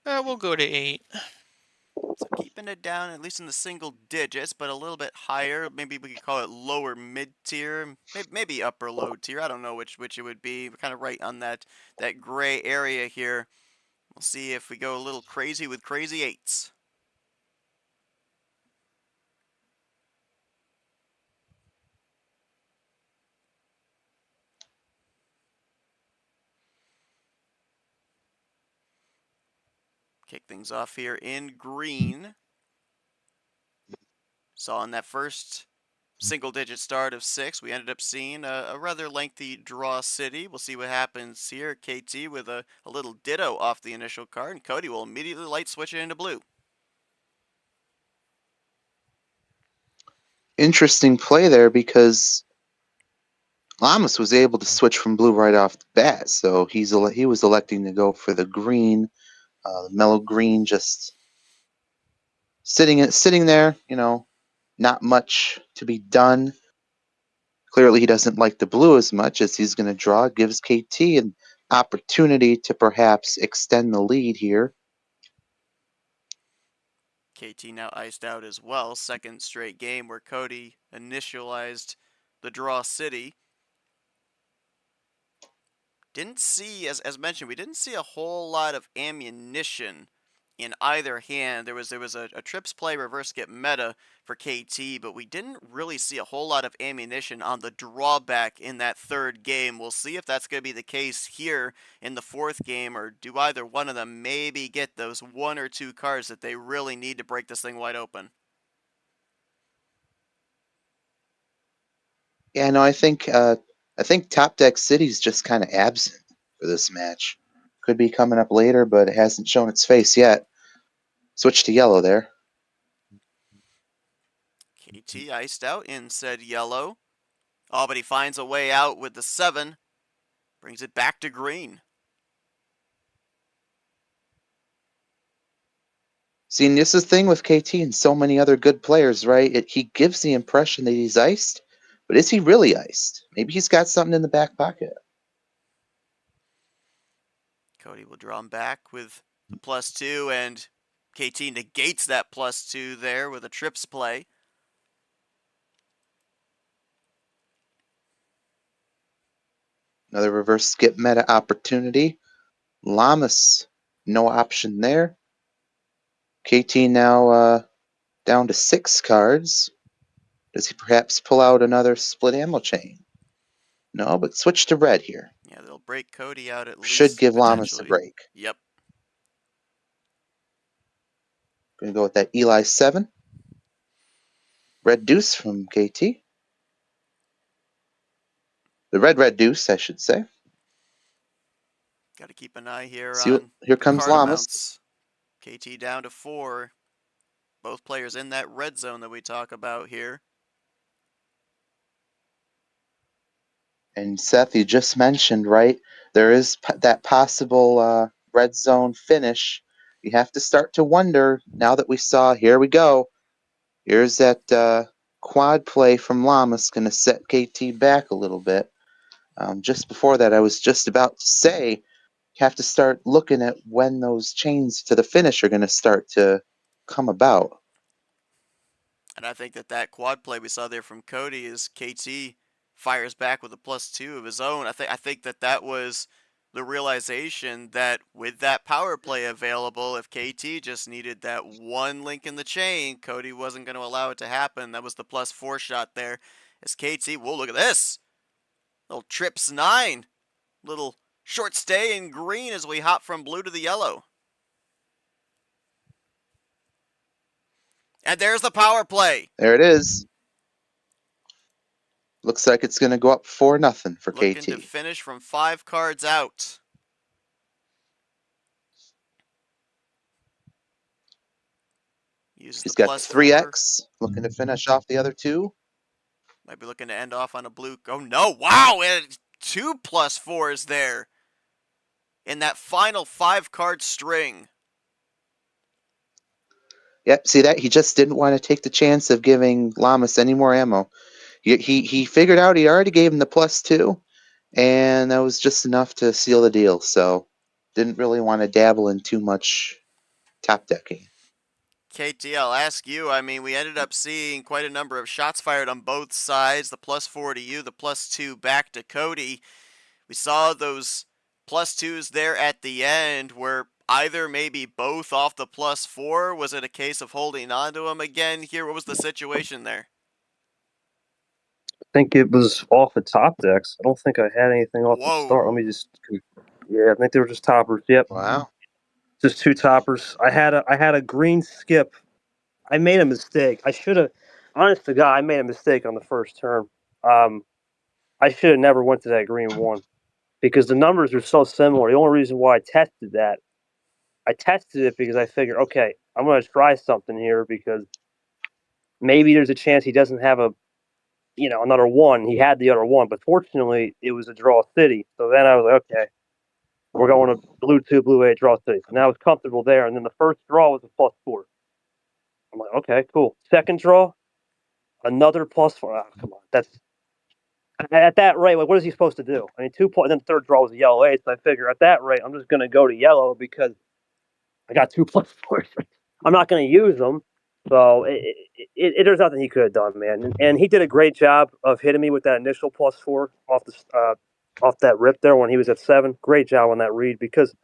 Speaker 4: We'll go to 8.
Speaker 2: So keeping it down at least in the single digits, but a little bit higher. Maybe we could call it lower mid tier, maybe upper low tier. I don't know which it would be. We're kind of right on that gray area here. We'll see if we go a little crazy with crazy 8s. Kick things off here in green. Saw in that first single digit start of 6, we ended up seeing a rather lengthy draw city. We'll see what happens here. KT with a little ditto off the initial card, and Cody will immediately light switch it into blue.
Speaker 3: Interesting play there, because Llamas was able to switch from blue right off the bat, so he was electing to go for the green, mellow green, just sitting there. Not much to be done. Clearly, he doesn't like the blue as much as he's going to draw. Gives KT an opportunity to perhaps extend the lead here.
Speaker 2: KT now iced out as well. Second straight game where Cody initialized the draw city. Didn't see, as mentioned, we didn't see a whole lot of ammunition in either hand. There was a trips play reverse get meta for KT, but we didn't really see a whole lot of ammunition on the drawback in that third game. We'll see if that's going to be the case here in the fourth game, or do either one of them maybe get those one or two cards that they really need to break this thing wide open.
Speaker 3: Yeah, no, I think Top Deck City's just kind of absent for this match. Could be coming up later, but it hasn't shown its face yet. Switch to yellow there.
Speaker 2: KT iced out in said yellow. Oh, but he finds a way out with the 7. Brings it back to green.
Speaker 3: See, and this is the thing with KT and so many other good players, right? He gives the impression that he's iced, but is he really iced? Maybe he's got something in the back pocket.
Speaker 2: Cody will draw him back with the +2, and KT negates that +2 there with a trips play.
Speaker 3: Another reverse skip meta opportunity. Llamas, no option there. KT now down to 6 cards. Does he perhaps pull out another split ammo chain? No, but switch to red here.
Speaker 2: Yeah, they'll break Cody out at least.
Speaker 3: Should give Llamas a break.
Speaker 2: Yep.
Speaker 3: Going to go with that Eli 7. Red deuce from KT. The red deuce, I should say.
Speaker 2: Got to keep an eye here
Speaker 3: See,
Speaker 2: on
Speaker 3: here
Speaker 2: the
Speaker 3: comes
Speaker 2: card
Speaker 3: Llamas.
Speaker 2: amounts. KT down to 4. Both players in that red zone that we talk about here.
Speaker 3: And Seth, you just mentioned, right? There is that possible red zone finish. You have to start to wonder, now that we saw, here we go. Here's that quad play from Llamas, going to set KT back a little bit. Just before that, I was just about to say, you have to start looking at when those chains to the finish are going to start to come about.
Speaker 2: And I think that quad play we saw there from Cody is KT fires back with a +2 of his own. I think that was the realization that with that power play available, if KT just needed that one link in the chain, Cody wasn't going to allow it to happen. That was the +4 shot there. As KT, whoa, look at this. Little trips 9. Little short stay in green as we hop from blue to the yellow. And there's the power play.
Speaker 3: There it is. Looks like it's going to go up 4-0 for KT.
Speaker 2: Looking to finish from 5 cards out.
Speaker 3: He's got 3x, looking to finish off the other 2.
Speaker 2: Might be looking to end off on a blue. Oh no! Wow! And 2 +4s there in that final 5-card string.
Speaker 3: Yep, see that? He just didn't want to take the chance of giving Llamas any more ammo. He figured out he already gave him the +2, and that was just enough to seal the deal. So didn't really want to dabble in too much top decking.
Speaker 2: KT, I'll ask you. I mean, we ended up seeing quite a number of shots fired on both sides. The +4 to you, the +2 back to Cody. We saw those +2s there at the end where either maybe both off the +4. Was it a case of holding on to them again here? What was the situation there?
Speaker 1: I think it was off the top decks. I don't think I had anything off the start. Let me just. Yeah, I think they were just toppers. Yep.
Speaker 3: Wow.
Speaker 1: Just 2 toppers. I had a green skip. I made a mistake. I should have. Honest to God, I made a mistake on the first turn. I should have never went to that green 1 because the numbers are so similar. The only reason why I tested it because I figured, okay, I'm going to try something here because maybe there's a chance he doesn't have another 1. He had the other 1, but fortunately it was a draw city. So then I was like, okay, we're going to blue 2, blue 8, draw city. So now I was comfortable there. And then the first draw was a +4. I'm like, okay, cool. Second draw, another +4. Oh, come on, that's at that rate. Like, what is he supposed to do? I mean, 2 points. Then the third draw was a yellow 8. So I figure at that rate, I'm just going to go to yellow because I got 2 +4s. I'm not going to use them. So there's nothing he could have done, man. And he did a great job of hitting me with that initial +4 off that rip there when he was at 7. Great job on that read because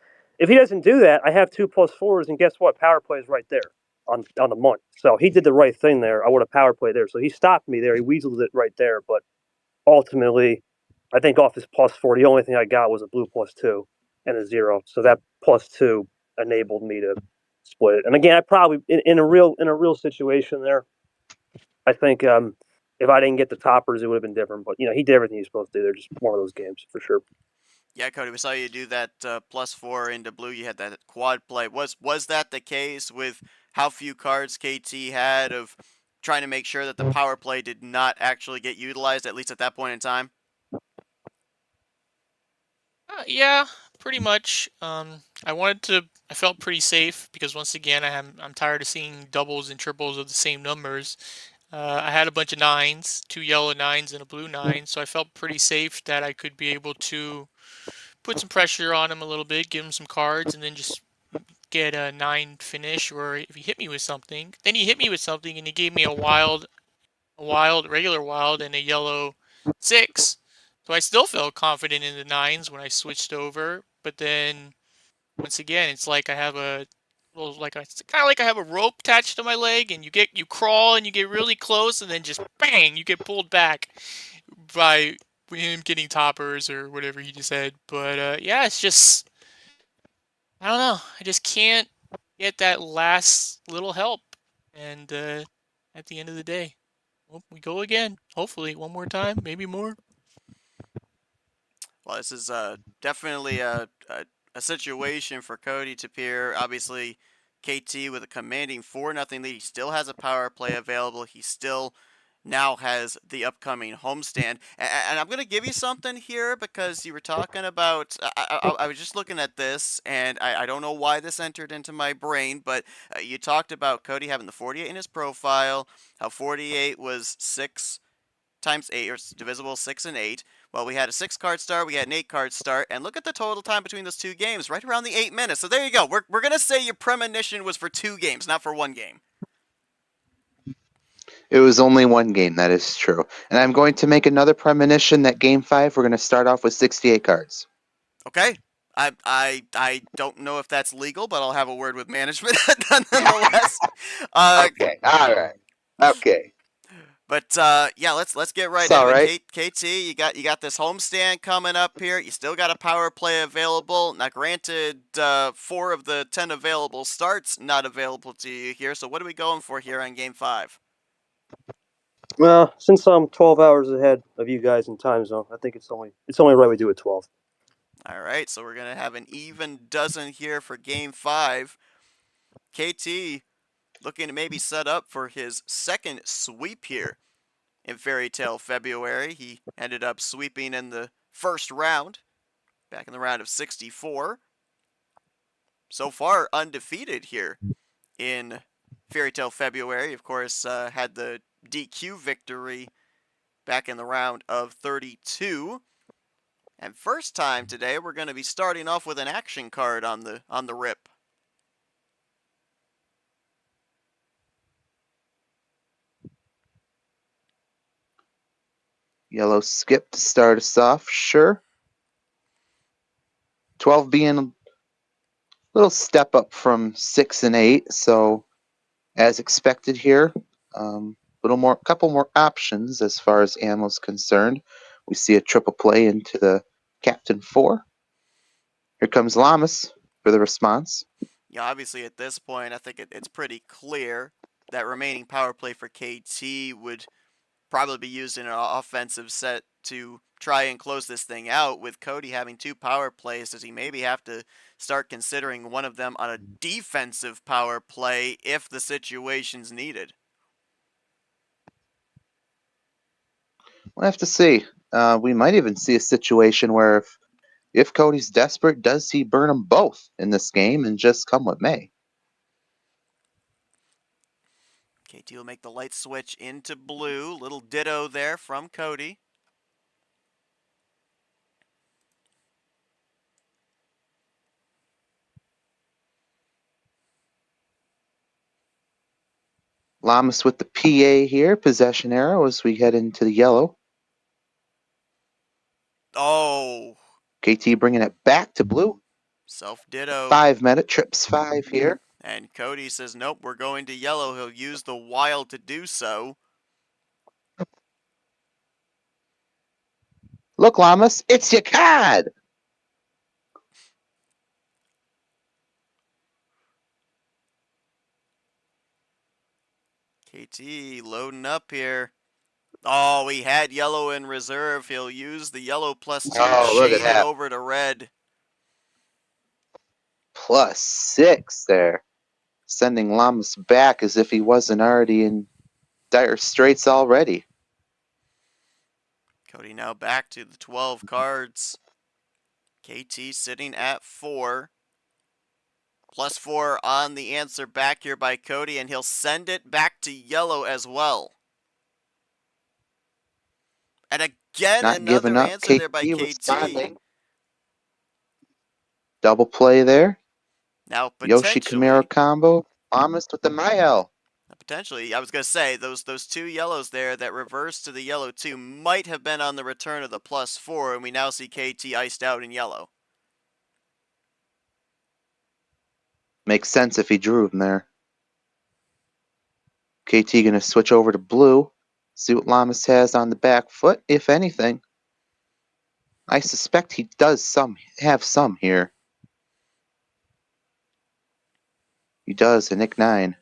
Speaker 1: if he doesn't do that, I have 2+4s, and guess what? Power play is right there on the money. So he did the right thing there. I would have power play there. So he stopped me there. He weaseled it right there. But ultimately, I think off his +4, the only thing I got was a blue +2 and a 0. So that +2 enabled me to split it. And again, I probably in a real situation there, I think if I didn't get the toppers, it would have been different. But he did everything he's supposed to do. They're just one of those games for sure.
Speaker 2: Yeah, Cody, we saw you do that +4 into blue. You had that quad play. Was that the case with how few cards KT had of trying to make sure that the power play did not actually get utilized, at least at that point in time?
Speaker 4: Yeah, pretty much. I felt pretty safe because once again, I'm tired of seeing doubles and triples of the same numbers. I had a bunch of 9s, 2 yellow 9s and a blue 9, so I felt pretty safe that I could be able to put some pressure on him a little bit, give him some cards, and then just get a 9 finish. Or if he hit me with something, then he hit me with something and he gave me a regular wild, and a yellow 6. So I still felt confident in the 9s when I switched over, but then once again, it's like I have a it's kind of like I have a rope attached to my leg, and you crawl and you get really close, and then just bang, you get pulled back by him getting toppers or whatever he just said. But yeah, it's just I don't know. I just can't get that last little help, and at the end of the day, well, we go again. Hopefully, one more time, maybe more.
Speaker 2: Well, this is definitely a situation for Cody to appear. Obviously, KT with a commanding 4-0 lead. He still has a power play available. He still now has the upcoming homestand. And I'm going to give you something here because you were talking about. I was just looking at this, and I don't know why this entered into my brain, but you talked about Cody having the 48 in his profile, how 48 was 6 times 8, or divisible 6 and 8. Well, we had a 6-card start, we had an 8-card start, and look at the total time between those two games, right around the 8 minutes. So there you go. We're going to say your premonition was for 2 games, not for 1 game.
Speaker 3: It was only one game, that is true. And I'm going to make another premonition that game 5, we're going to start off with 68 cards.
Speaker 2: Okay. I don't know if that's legal, but I'll have a word with management nonetheless.
Speaker 3: Okay, all right. Okay.
Speaker 2: But yeah, let's get right
Speaker 3: It's
Speaker 2: into
Speaker 3: all right.
Speaker 2: it. KT, you got this homestand coming up here. You still got a power play available. Now, granted, 4 of the 10 available starts not available to you here. So what are we going for here on Game 5?
Speaker 1: Well, since I'm 12 hours ahead of you guys in time zone, I think it's only right we do it 12.
Speaker 2: All right, so we're gonna have an even dozen here for Game 5. KT looking to maybe set up for his second sweep here in Fairytale February. He ended up sweeping in the first round, back in the round of 64. So far, undefeated here in Fairytale February. Of course, had the DQ victory back in the round of 32. And first time today, we're going to be starting off with an action card on the rip.
Speaker 3: Yellow skip to start us off, sure. 12 being a little step up from 6 and 8, so as expected here. Couple more options as far as ammo is concerned. We see a triple play into the Captain 4. Here comes Llamas for the response.
Speaker 2: Yeah, obviously at this point, I think it's pretty clear that remaining power play for KT would probably be used in an offensive set to try and close this thing out. With Cody having 2 power plays, does he maybe have to start considering one of them on a defensive power play if the situation's needed?
Speaker 3: We'll have to see. We might even see a situation where if Cody's desperate, does he burn them both in this game and just come what may?
Speaker 2: KT will make the light switch into blue. Little ditto there from Cody.
Speaker 3: Llamas with the PA here, possession arrow as we head into the yellow.
Speaker 2: Oh.
Speaker 3: KT bringing it back to blue.
Speaker 2: Self-ditto.
Speaker 3: 5-minute trips 5 here.
Speaker 2: And Cody says, nope, we're going to yellow. He'll use the wild to do so.
Speaker 3: Look, Llamas, it's your card!
Speaker 2: KT loading up here. Oh, he had yellow in reserve. He'll use the yellow +2 to
Speaker 3: look at
Speaker 2: chain it
Speaker 3: that.
Speaker 2: over to red.
Speaker 3: +6 there. Sending Llamas back as if he wasn't already in dire straits already.
Speaker 2: Cody now back to the 12 cards. KT sitting at 4. +4 on the answer back here by Cody, and he'll send it back to yellow as well. And again,
Speaker 3: Not giving
Speaker 2: another
Speaker 3: up.
Speaker 2: answer there by
Speaker 3: KT
Speaker 2: KT.
Speaker 3: responding. Double play there.
Speaker 2: Now
Speaker 3: Yoshi Camaro combo. Llamas with the Mael.
Speaker 2: Potentially, I was going to say, those 2 yellows there that reverse to the yellow 2 might have been on the return of the +4, and we now see KT iced out in yellow.
Speaker 3: Makes sense if he drew him there. KT going to switch over to blue. See what Llamas has on the back foot, if anything. I suspect he does have some here. He does, a Nick 9.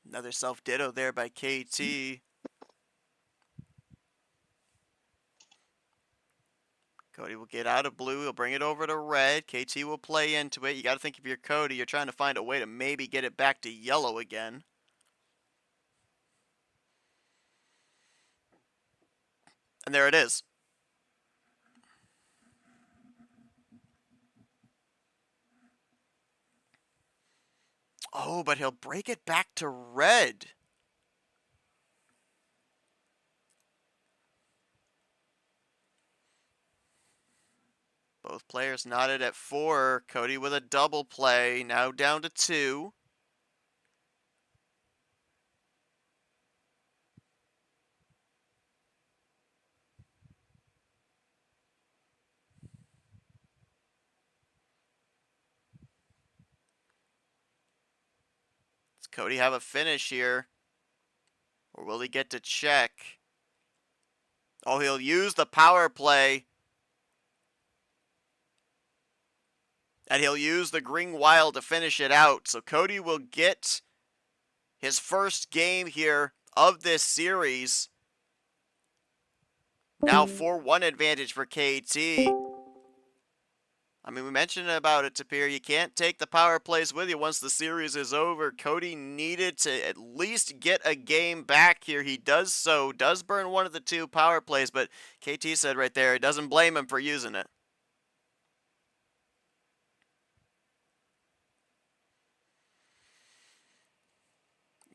Speaker 2: Another self-ditto there by KT. Cody will get out of blue. He'll bring it over to red. KT will play into it. You got to think if you're Cody, you're trying to find a way to maybe get it back to yellow again. And there it is. Oh, but he'll break it back to red. Both players knotted at 4. Cody with a double play. Now down to 2. Does Cody have a finish here? Or will he get to check? Oh, he'll use the power play. And he'll use the green wild to finish it out. So Cody will get his first game here of this series. Now 4-1 advantage for KT. I mean, we mentioned about it, Tapir. You can't take the power plays with you once the series is over. Cody needed to at least get a game back here. He does so, does burn one of the 2 power plays, but KT said right there, he doesn't blame him for using it.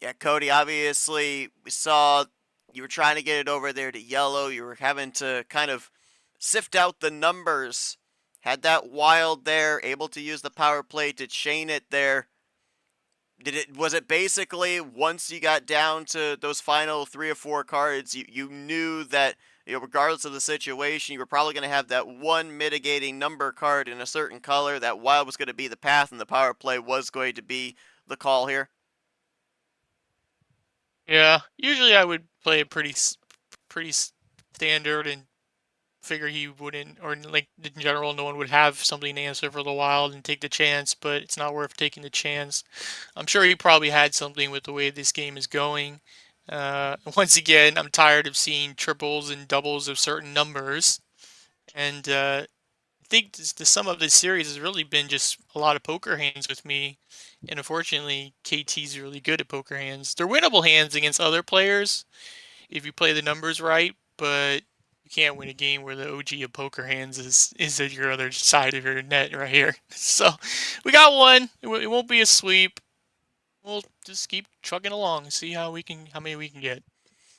Speaker 2: Yeah, Cody, obviously, we saw you were trying to get it over there to yellow. You were having to kind of sift out the numbers. Had that wild there, able to use the power play to chain it there. Was it basically once you got down to those final 3 or 4 cards, you knew that, you know, regardless of the situation, you were probably going to have that one mitigating number card in a certain color. That wild was going to be the path, and the power play was going to be the call here?
Speaker 4: Yeah, usually I would play it pretty standard and figure he wouldn't, or like in general, no one would have something to answer for the wild and take the chance, but it's not worth taking the chance. I'm sure he probably had something with the way this game is going. Once again, I'm tired of seeing triples and doubles of certain numbers, and I think the sum of this series has really been just a lot of poker hands with me. And unfortunately, KT's really good at poker hands. They're winnable hands against other players if you play the numbers right, but you can't win a game where the OG of poker hands is at your other side of your net right here. So we got one. It won't be a sweep. We'll just keep trucking along and see how many we can get.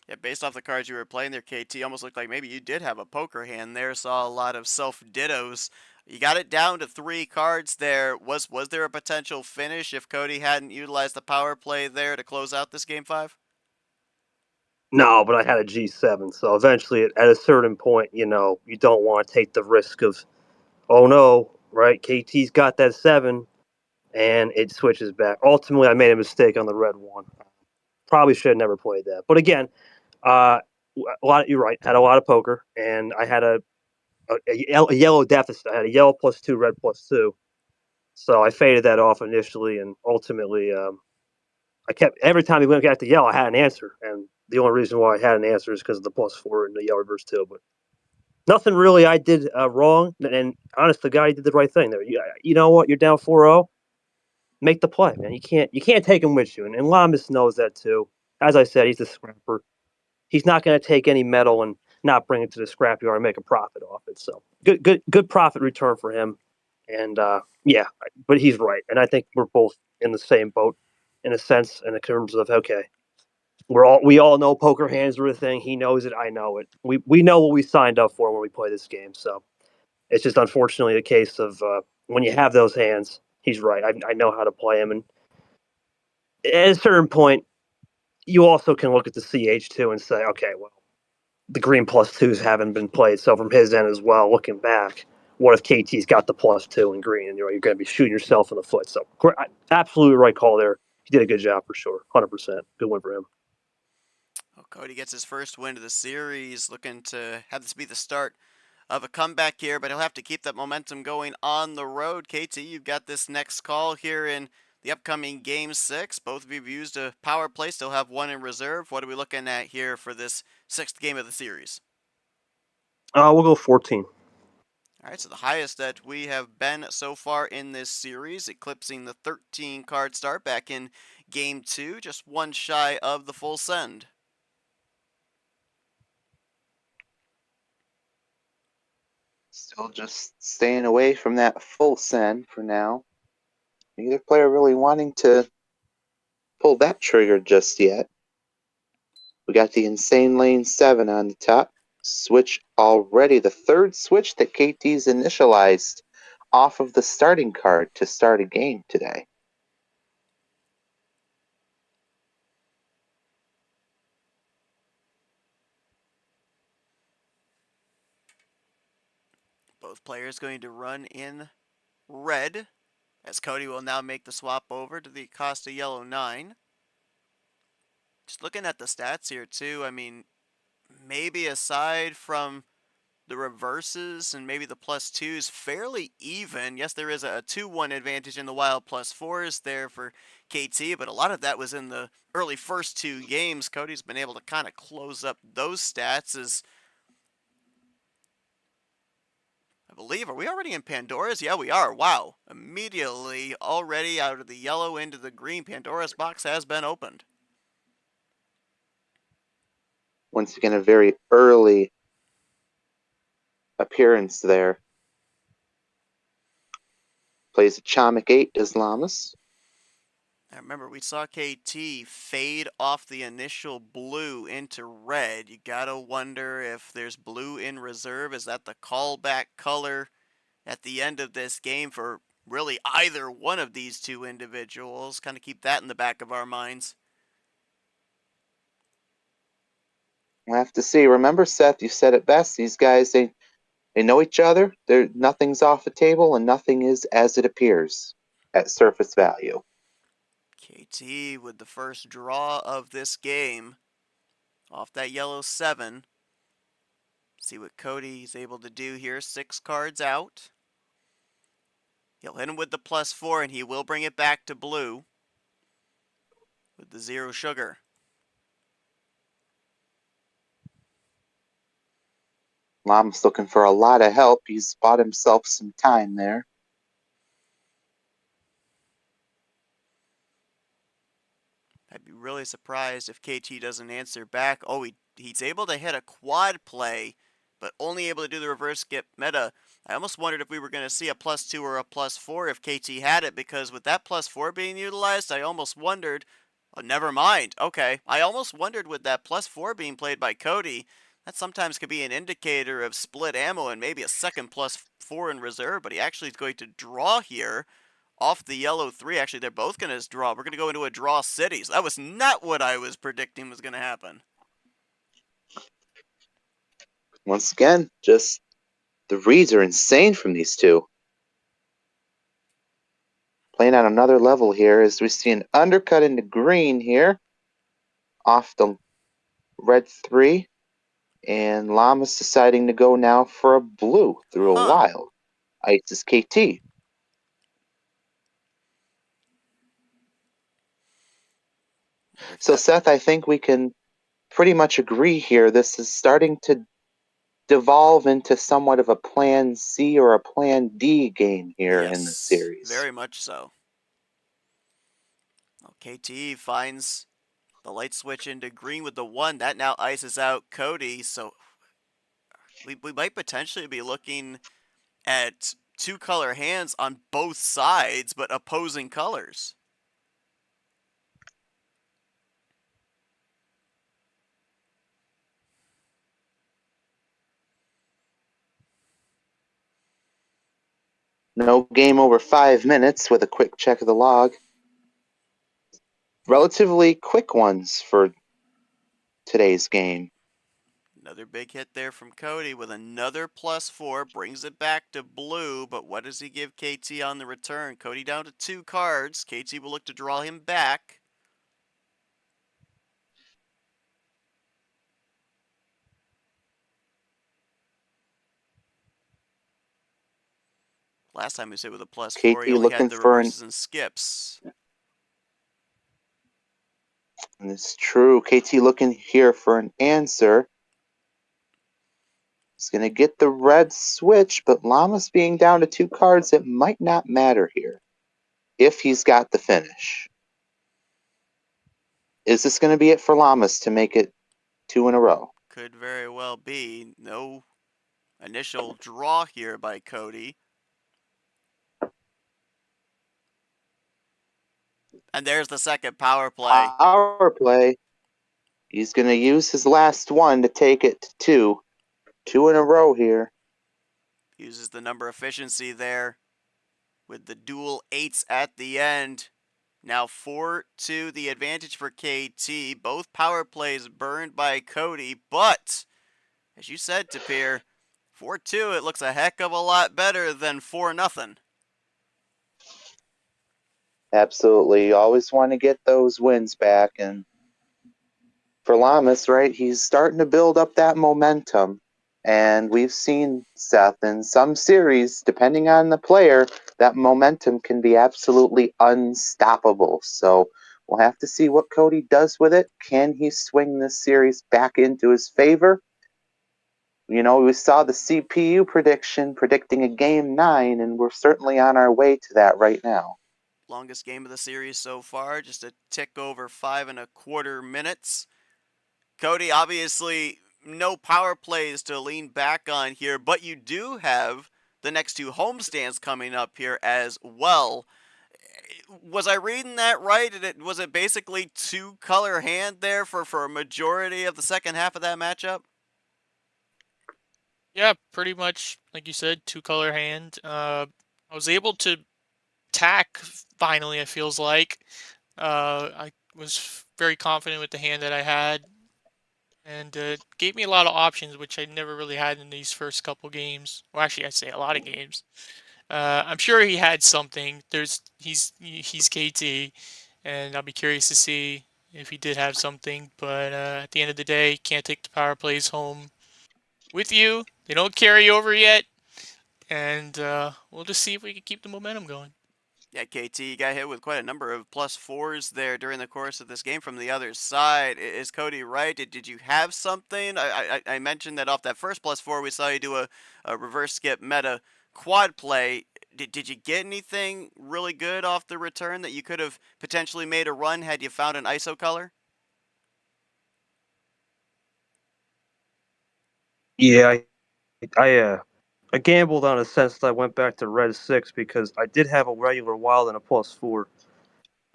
Speaker 2: Yeah, based off the cards you were playing there, KT, almost looked like maybe you did have a poker hand there. Saw a lot of self-dittos. You got it down to 3 cards there. Was there a potential finish if Cody hadn't utilized the power play there to close out this game 5?
Speaker 1: No, but I had a G7, so eventually, at a certain point, you know, you don't want to take the risk of oh no, right? KT's got that 7, and it switches back. Ultimately, I made a mistake on the red one. Probably should have never played that. But again, a lot. You're right. Had a lot of poker, and I had a yellow deficit. I had a yellow +2, red +2. So I faded that off initially, and ultimately, I kept every time he went back to yellow, I had an answer, and the only reason why I had an answer is because of the +4 and the yellow reverse 2. But nothing really I did wrong, and honest, the guy did the right thing there. You know what? You're down 4-0. Make the play, man. You can't take him with you, and Llamas knows that too. As I said, he's a scrapper. He's not going to take any metal and not bring it to the scrapyard and make a profit off it. So good profit return for him. And yeah, but he's right, and I think we're both in the same boat in a sense, in terms of okay, we all know poker hands are a thing. He knows it. I know it. We know what we signed up for when we play this game. So it's just unfortunately a case of when you have those hands. He's right. I know how to play him, and at a certain point, you also can look at the CH2 and say, okay, well, the green +2s haven't been played. So from his end as well, looking back, what if KT's got the +2 in green, and you're going to be shooting yourself in the foot? So absolutely right call there. He did a good job for sure, 100%. Good win for him.
Speaker 2: Well, Cody gets his first win of the series, looking to have this be the start of a comeback here, but he'll have to keep that momentum going on the road. KT, you've got this next call here in the upcoming Game 6. Both of you have used a power play, still have one in reserve. What are we looking at here for this 6th game of the series?
Speaker 1: We'll go 14.
Speaker 2: All right, so the highest that we have been so far in this series, eclipsing the 13 card start back in Game 2, just one shy of the full send.
Speaker 3: Still just staying away from that full send for now. Neither player really wanting to pull that trigger just yet. We got the Insane Lane 7 on the top. Switch already. The third switch that KT's initialized off of the starting card to start a game today.
Speaker 2: Both players going to run in red, as Cody will now make the swap over to the Acosta Yellow 9. Just looking at the stats here too, I mean, maybe aside from the reverses and maybe the +2s, fairly even. Yes, there is a 2-1 advantage in the wild +4s there for KT, but a lot of that was in the early first 2 games. Cody's been able to kind of close up those stats as I believe, are we already in Pandora's? Yeah, we are. Wow. Immediately, already out of the yellow into the green, Pandora's box has been opened.
Speaker 3: Once again, a very early appearance there. Plays a Chamic 8, does Llamas.
Speaker 2: Now remember, we saw KT fade off the initial blue into red. You gotta wonder if there's blue in reserve. Is that the callback color at the end of this game for really either one of these two individuals? Kind of keep that in the back of our minds.
Speaker 3: We'll have to see. Remember, Seth, you said it best. These guys, they know each other. Nothing's off the table, and nothing is as it appears at surface value.
Speaker 2: KT with the first draw of this game off that yellow 7. See what Cody's able to do here. 6 cards out. He'll hit him with the +4, and he will bring it back to blue with the 0 sugar.
Speaker 3: Llama's looking for a lot of help. He's bought himself some time there.
Speaker 2: I'd be really surprised if KT doesn't answer back. Oh, he's able to hit a quad play, but only able to do the reverse skip meta. I almost wondered if we were going to see a +2 or a +4 if KT had it, because with that +4 being utilized, I almost wondered, oh, never mind. Okay, I almost wondered with that +4 being played by Cody, that sometimes could be an indicator of split ammo and maybe a second +4 in reserve, but he actually is going to draw here off the yellow 3. Actually, they're both going to draw. We're going to go into a draw city. So that was not what I was predicting was going to happen.
Speaker 3: Once again, just The reads are insane from these two. Playing on another level here as we see an undercut into green here off the red 3. And Llama's deciding to go now for a blue through a wild. Ice is KT. So, Seth, I think we can pretty much agree here. This is starting to devolve into somewhat of a plan C or a plan D game here in the series.
Speaker 2: Very much so. Well, KT finds the light switch into green with the 1. That now ices out Cody, so we might potentially be looking at 2-color hands on both sides, but opposing colors.
Speaker 3: No game over 5 minutes with a quick check of the log. Relatively quick ones for today's game.
Speaker 2: Another big hit there from Cody with another +4, brings it back to blue, but what does he give KT on the return? Cody down to 2 cards. KT will look to draw him back. Last time he hit with a +4, he only had the reverses and skips.
Speaker 3: And it's true. KT looking here for an answer. He's going to get the red switch, but Llama's being down to 2 cards. It might not matter here if he's got the finish. Is this going to be it for Llamas to make it 2 in a row?
Speaker 2: Could very well be. No initial draw here by Cody. And there's the second power play.
Speaker 3: Power play. He's going to use his last one to take it to 2. 2 in a row here.
Speaker 2: Uses the number efficiency there with the dual 8s at the end. Now 4-2 the advantage for KT. Both power plays burned by Cody, but as you said, Tapir, 4-2, it looks a heck of a lot better than 4-0.
Speaker 3: Absolutely. You always want to get those wins back. And for Llamas, right, he's starting to build up that momentum. And we've seen, Seth, in some series, depending on the player, that momentum can be absolutely unstoppable. So we'll have to see what Cody does with it. Can he swing this series back into his favor? You know, we saw the CPU prediction predicting a game 9, and we're certainly on our way to that right now.
Speaker 2: Longest game of the series so far, just a tick over 5.25 minutes. Cody, obviously, no power plays to lean back on here, but you do have the next 2 homestands coming up here as well. Was I reading that right? Was it basically 2-color hand there for a majority of the second half of that matchup?
Speaker 4: Yeah, pretty much, like you said, 2-color hand. I was able to tack finally, it feels like. I was very confident with the hand that I had, and gave me a lot of options, which I never really had in these first couple games. Well, actually, I'd say a lot of games. I'm sure he had something. He's KT, and I'll be curious to see if he did have something. But at the end of the day, can't take the power plays home with you. They don't carry over yet, and we'll just see if we can keep the momentum going.
Speaker 2: Yeah, KT got hit with quite a number of +4s there during the course of this game from the other side. Is Cody right? Did you have something? I mentioned that off that first +4, we saw you do a reverse skip meta quad play. Did you get anything really good off the return that you could have potentially made a run had you found an ISO color?
Speaker 1: Yeah, I gambled on a sense that I went back to red 6 because I did have a regular wild and a +4.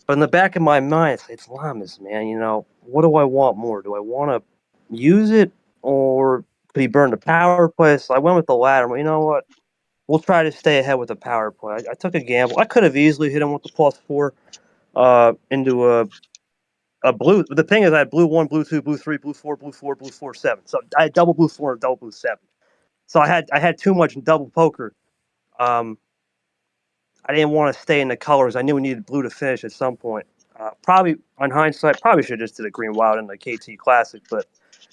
Speaker 1: But in the back of my mind, it's Llamas, man. You know, what do I want more? Do I want to use it, or could he burn the power play? So I went with the latter. But you know what? We'll try to stay ahead with the power play. I took a gamble. I could have easily hit him with the +4 into a blue. The thing is, I had blue 1, blue 2, blue 3, blue 4, blue 4, blue 4, 7. So I had double blue 4 and double blue 7. So I had too much double poker. Um, I didn't want to stay in the colors. I knew we needed blue to finish at some point. Probably on hindsight, probably should have just did a green wild in the KT Classic. But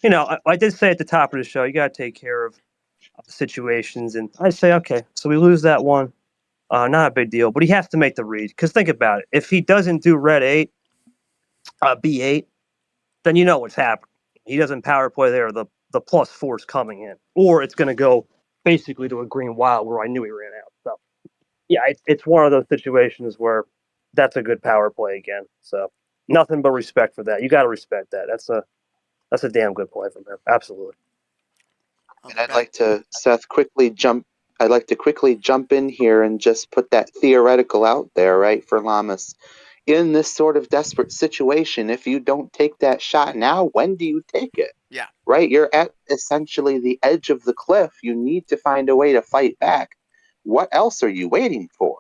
Speaker 1: I did say at the top of the show, you got to take care of the situations. And I say, okay, so we lose that one. Not a big deal, but he has to make the read. Because think about it. If he doesn't do red 8, B8, then you know what's happening. He doesn't power play there. The +4 is coming in. Or it's going to go basically to a green wild where I knew he ran out. So, yeah, it's one of those situations where that's a good power play again. So, nothing but respect for that. You got to respect that. That's a damn good play from him. Absolutely.
Speaker 3: And I'd like to quickly jump in here and just put that theoretical out there, right, for Llamas. In this sort of desperate situation, if you don't take that shot now, when do you take it?
Speaker 2: Yeah.
Speaker 3: Right? You're at essentially the edge of the cliff. You need to find a way to fight back. What else are you waiting for?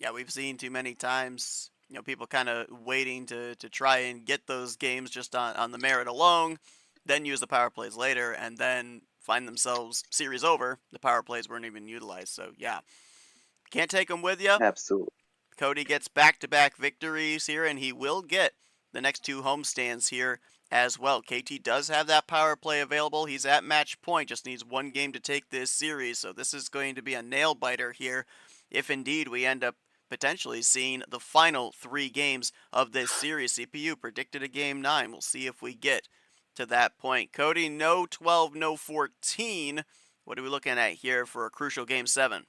Speaker 2: Yeah, we've seen too many times, people kind of waiting to try and get those games just on the merit alone, then use the power plays later, and then find themselves series over. The power plays weren't even utilized. So, yeah, can't take them with you.
Speaker 3: Absolutely.
Speaker 2: Cody gets back-to-back victories here, and he will get the next 2 homestands here as well. KT does have that power play available. He's at match point, just needs 1 game to take this series. So this is going to be a nail-biter here if indeed we end up potentially seeing the final 3 games of this series. CPU predicted a game 9. We'll see if we get to that point. Cody, no 12, no 14. What are we looking at here for a crucial game 7?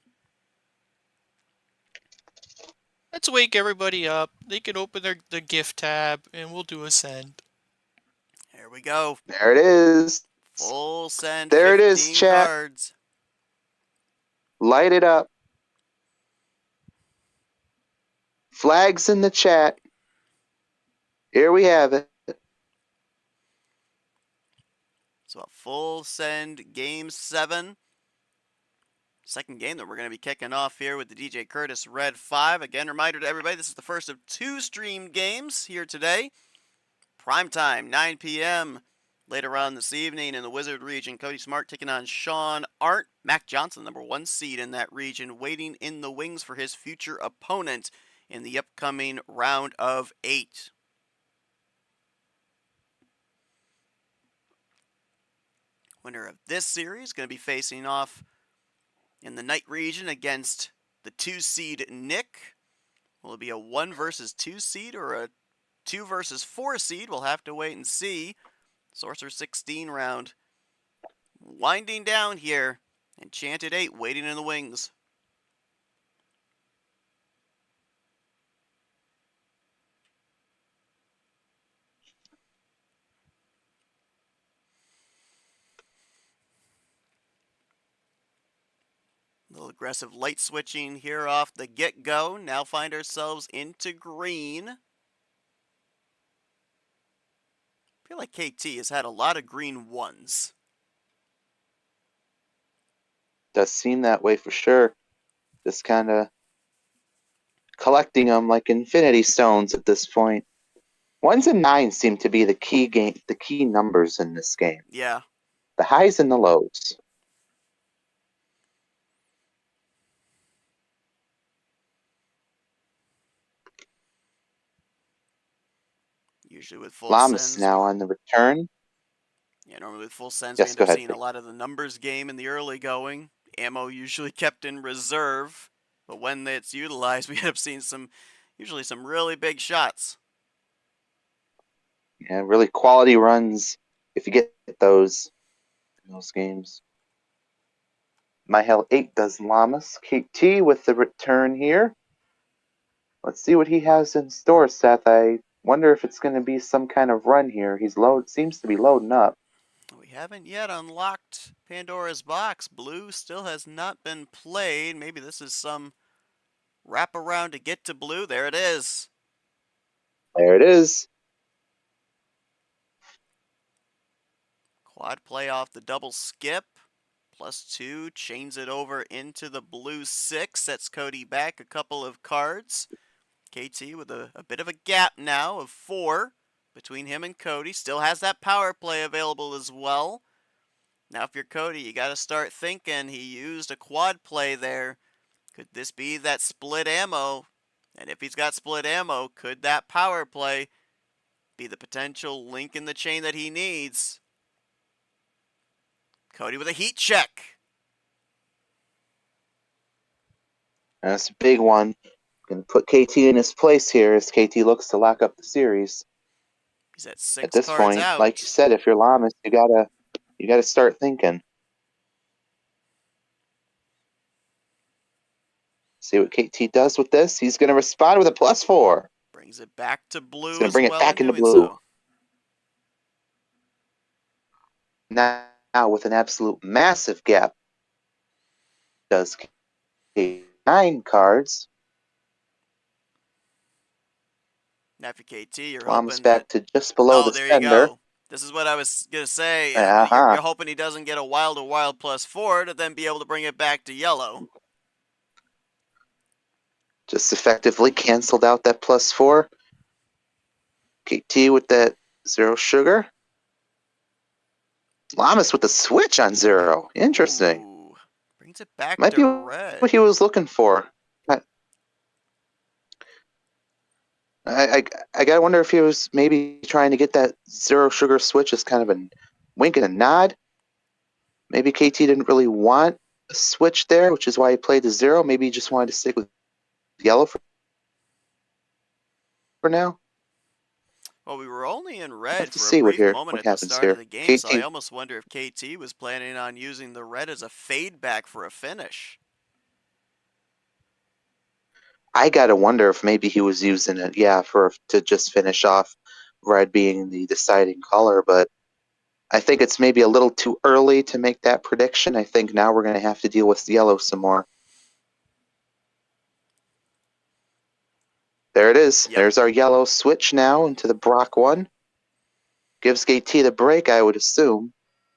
Speaker 4: Let's wake everybody up. They can open the gift tab, and we'll do a send.
Speaker 2: Here we go.
Speaker 3: There it is.
Speaker 2: Full send,
Speaker 3: there
Speaker 2: 15
Speaker 3: it is, chat.
Speaker 2: cards.
Speaker 3: Light it up. Flags in the chat. Here we have it.
Speaker 2: So a full send game 7. Second game that we're going to be kicking off here with the DJ Curtis Red 5. Again, reminder to everybody, this is the first of 2 streamed games here today. Prime time, 9 p.m. Later on this evening in the Wizard region, Cody Smart taking on Sean Art. Mac Johnson, number 1 seed in that region, waiting in the wings for his future opponent in the upcoming round of 8. Winner of this series going to be facing off in the night region against the 2 seed Nick. Will it be a 1 versus 2 seed or a 2 versus 4 seed? We'll have to wait and see. Sorcerer 16 round winding down here. Enchanted 8 waiting in the wings. A little aggressive light switching here off the get-go. Now find ourselves into green. I feel like KT has had a lot of green 1s.
Speaker 3: Does seem that way for sure. Just kind of collecting them like infinity stones at this point. 1s and 9s seem to be the key numbers in this game.
Speaker 2: Yeah.
Speaker 3: The highs and the lows.
Speaker 2: Usually with full
Speaker 3: Llamas
Speaker 2: sends.
Speaker 3: now on the return.
Speaker 2: Yeah, normally with full sends, we
Speaker 3: Yes,
Speaker 2: end
Speaker 3: go
Speaker 2: up
Speaker 3: ahead.
Speaker 2: seeing a lot of the numbers game in the early going. Ammo usually kept in reserve, but when it's utilized, we end up seeing usually some really big shots.
Speaker 3: Yeah, really quality runs if you get those in those games. My Hell 8 does Llamas. KT with the return here. Let's see what he has in store, Seth. I wonder if it's going to be some kind of run here. Seems to be loading up.
Speaker 2: We haven't yet unlocked Pandora's box. Blue still has not been played. Maybe this is some wraparound to get to blue. There it is.
Speaker 3: There it is.
Speaker 2: Quad play off the double skip. +2, chains it over into the blue 6. Sets Cody back a couple of cards. KT with a bit of a gap now of 4 between him and Cody. Still has that power play available as well. Now, if you're Cody, you got to start thinking. He used a quad play there. Could this be that split ammo? And if he's got split ammo, could that power play be the potential link in the chain that he needs? Cody with a heat check.
Speaker 3: That's a big one. Going to put KT in his place here as KT looks to lock up the series.
Speaker 2: He's at
Speaker 3: At
Speaker 2: 6
Speaker 3: this
Speaker 2: cards
Speaker 3: point, like you
Speaker 2: out.
Speaker 3: said, if you're Llamas, you gotta start thinking. See what KT does with this. He's going to respond with a +4.
Speaker 2: Brings it back to
Speaker 3: He's
Speaker 2: blue
Speaker 3: going to
Speaker 2: as
Speaker 3: bring it
Speaker 2: well in
Speaker 3: back into
Speaker 2: doing
Speaker 3: blue.
Speaker 2: so.
Speaker 3: Now with an absolute massive gap, does KT 9 cards.
Speaker 2: Now, if you're KT, you're
Speaker 3: Llama's
Speaker 2: hoping
Speaker 3: back
Speaker 2: that.
Speaker 3: to just below
Speaker 2: Oh,
Speaker 3: the
Speaker 2: there you
Speaker 3: sender.
Speaker 2: go. This is what I was going to say.
Speaker 3: Uh-huh.
Speaker 2: You're hoping he doesn't get a wild +4 to then be able to bring it back to yellow.
Speaker 3: Just effectively canceled out that +4. KT with that 0 sugar. Llamas with the switch on 0. Interesting.
Speaker 2: Ooh, brings it back
Speaker 3: Might
Speaker 2: to
Speaker 3: be what he
Speaker 2: red.
Speaker 3: was looking for. I gotta wonder if he was maybe trying to get that 0 sugar switch as kind of a wink and a nod. Maybe KT didn't really want a switch there, which is why he played the 0. Maybe he just wanted to stick with yellow for now.
Speaker 2: Well, we were only in
Speaker 3: We'll have
Speaker 2: red
Speaker 3: to
Speaker 2: for a
Speaker 3: see
Speaker 2: brief
Speaker 3: what
Speaker 2: moment at the
Speaker 3: happens
Speaker 2: start of
Speaker 3: here.
Speaker 2: the game, so I
Speaker 3: KT,
Speaker 2: almost wonder if KT was planning on using the red as a fade back for a finish.
Speaker 3: I gotta wonder if maybe he was using it, to just finish off red being the deciding color, but I think it's maybe a little too early to make that prediction. I think now we're gonna have to deal with yellow some more. There it is.
Speaker 2: Yep.
Speaker 3: There's our yellow switch now into the Brock 1. Gives KT the break, I would assume.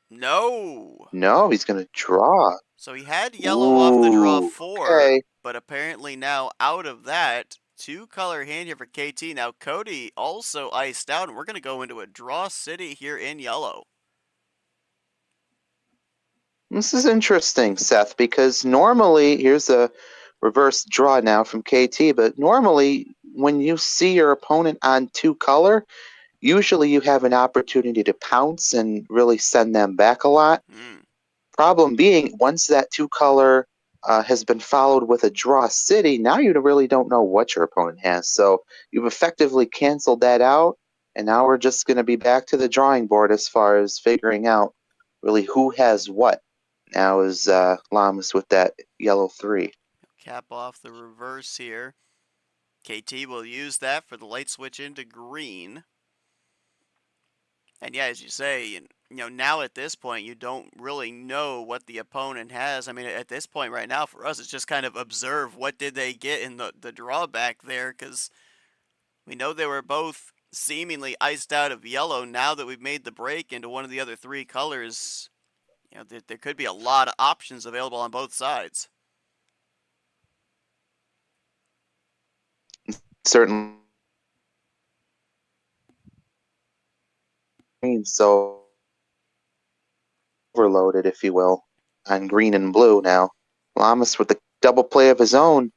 Speaker 2: No.
Speaker 3: No, he's gonna draw.
Speaker 2: So he had yellow off the draw
Speaker 3: Ooh,
Speaker 2: 4,
Speaker 3: okay.
Speaker 2: but apparently now out of that, 2-color hand here for KT. Now Cody also iced out, and we're going to go into a draw city here in yellow.
Speaker 3: This is interesting, Seth, because normally, here's a reverse draw now from KT, but normally when you see your opponent on 2-color, usually you have an opportunity to pounce and really send them back a lot. Problem being, once that 2-color has been followed with a draw city, now you really don't know what your opponent has. So you've effectively canceled that out, and now we're just going to be back to the drawing board as far as figuring out really who has what. Now is Llamas with that yellow 3.
Speaker 2: Cap off the reverse here. KT will use that for the light switch into green. And yeah, as you say, now at this point, you don't really know what the opponent has. I mean, at this point right now, for us, it's just kind of observe what did they get in the drawback there, because we know they were both seemingly iced out of yellow. Now that we've made the break into one of the other 3 colors, there could be a lot of options available on both sides.
Speaker 3: Certainly. So overloaded, if you will, on green and blue now. Llamas with the double play of his own.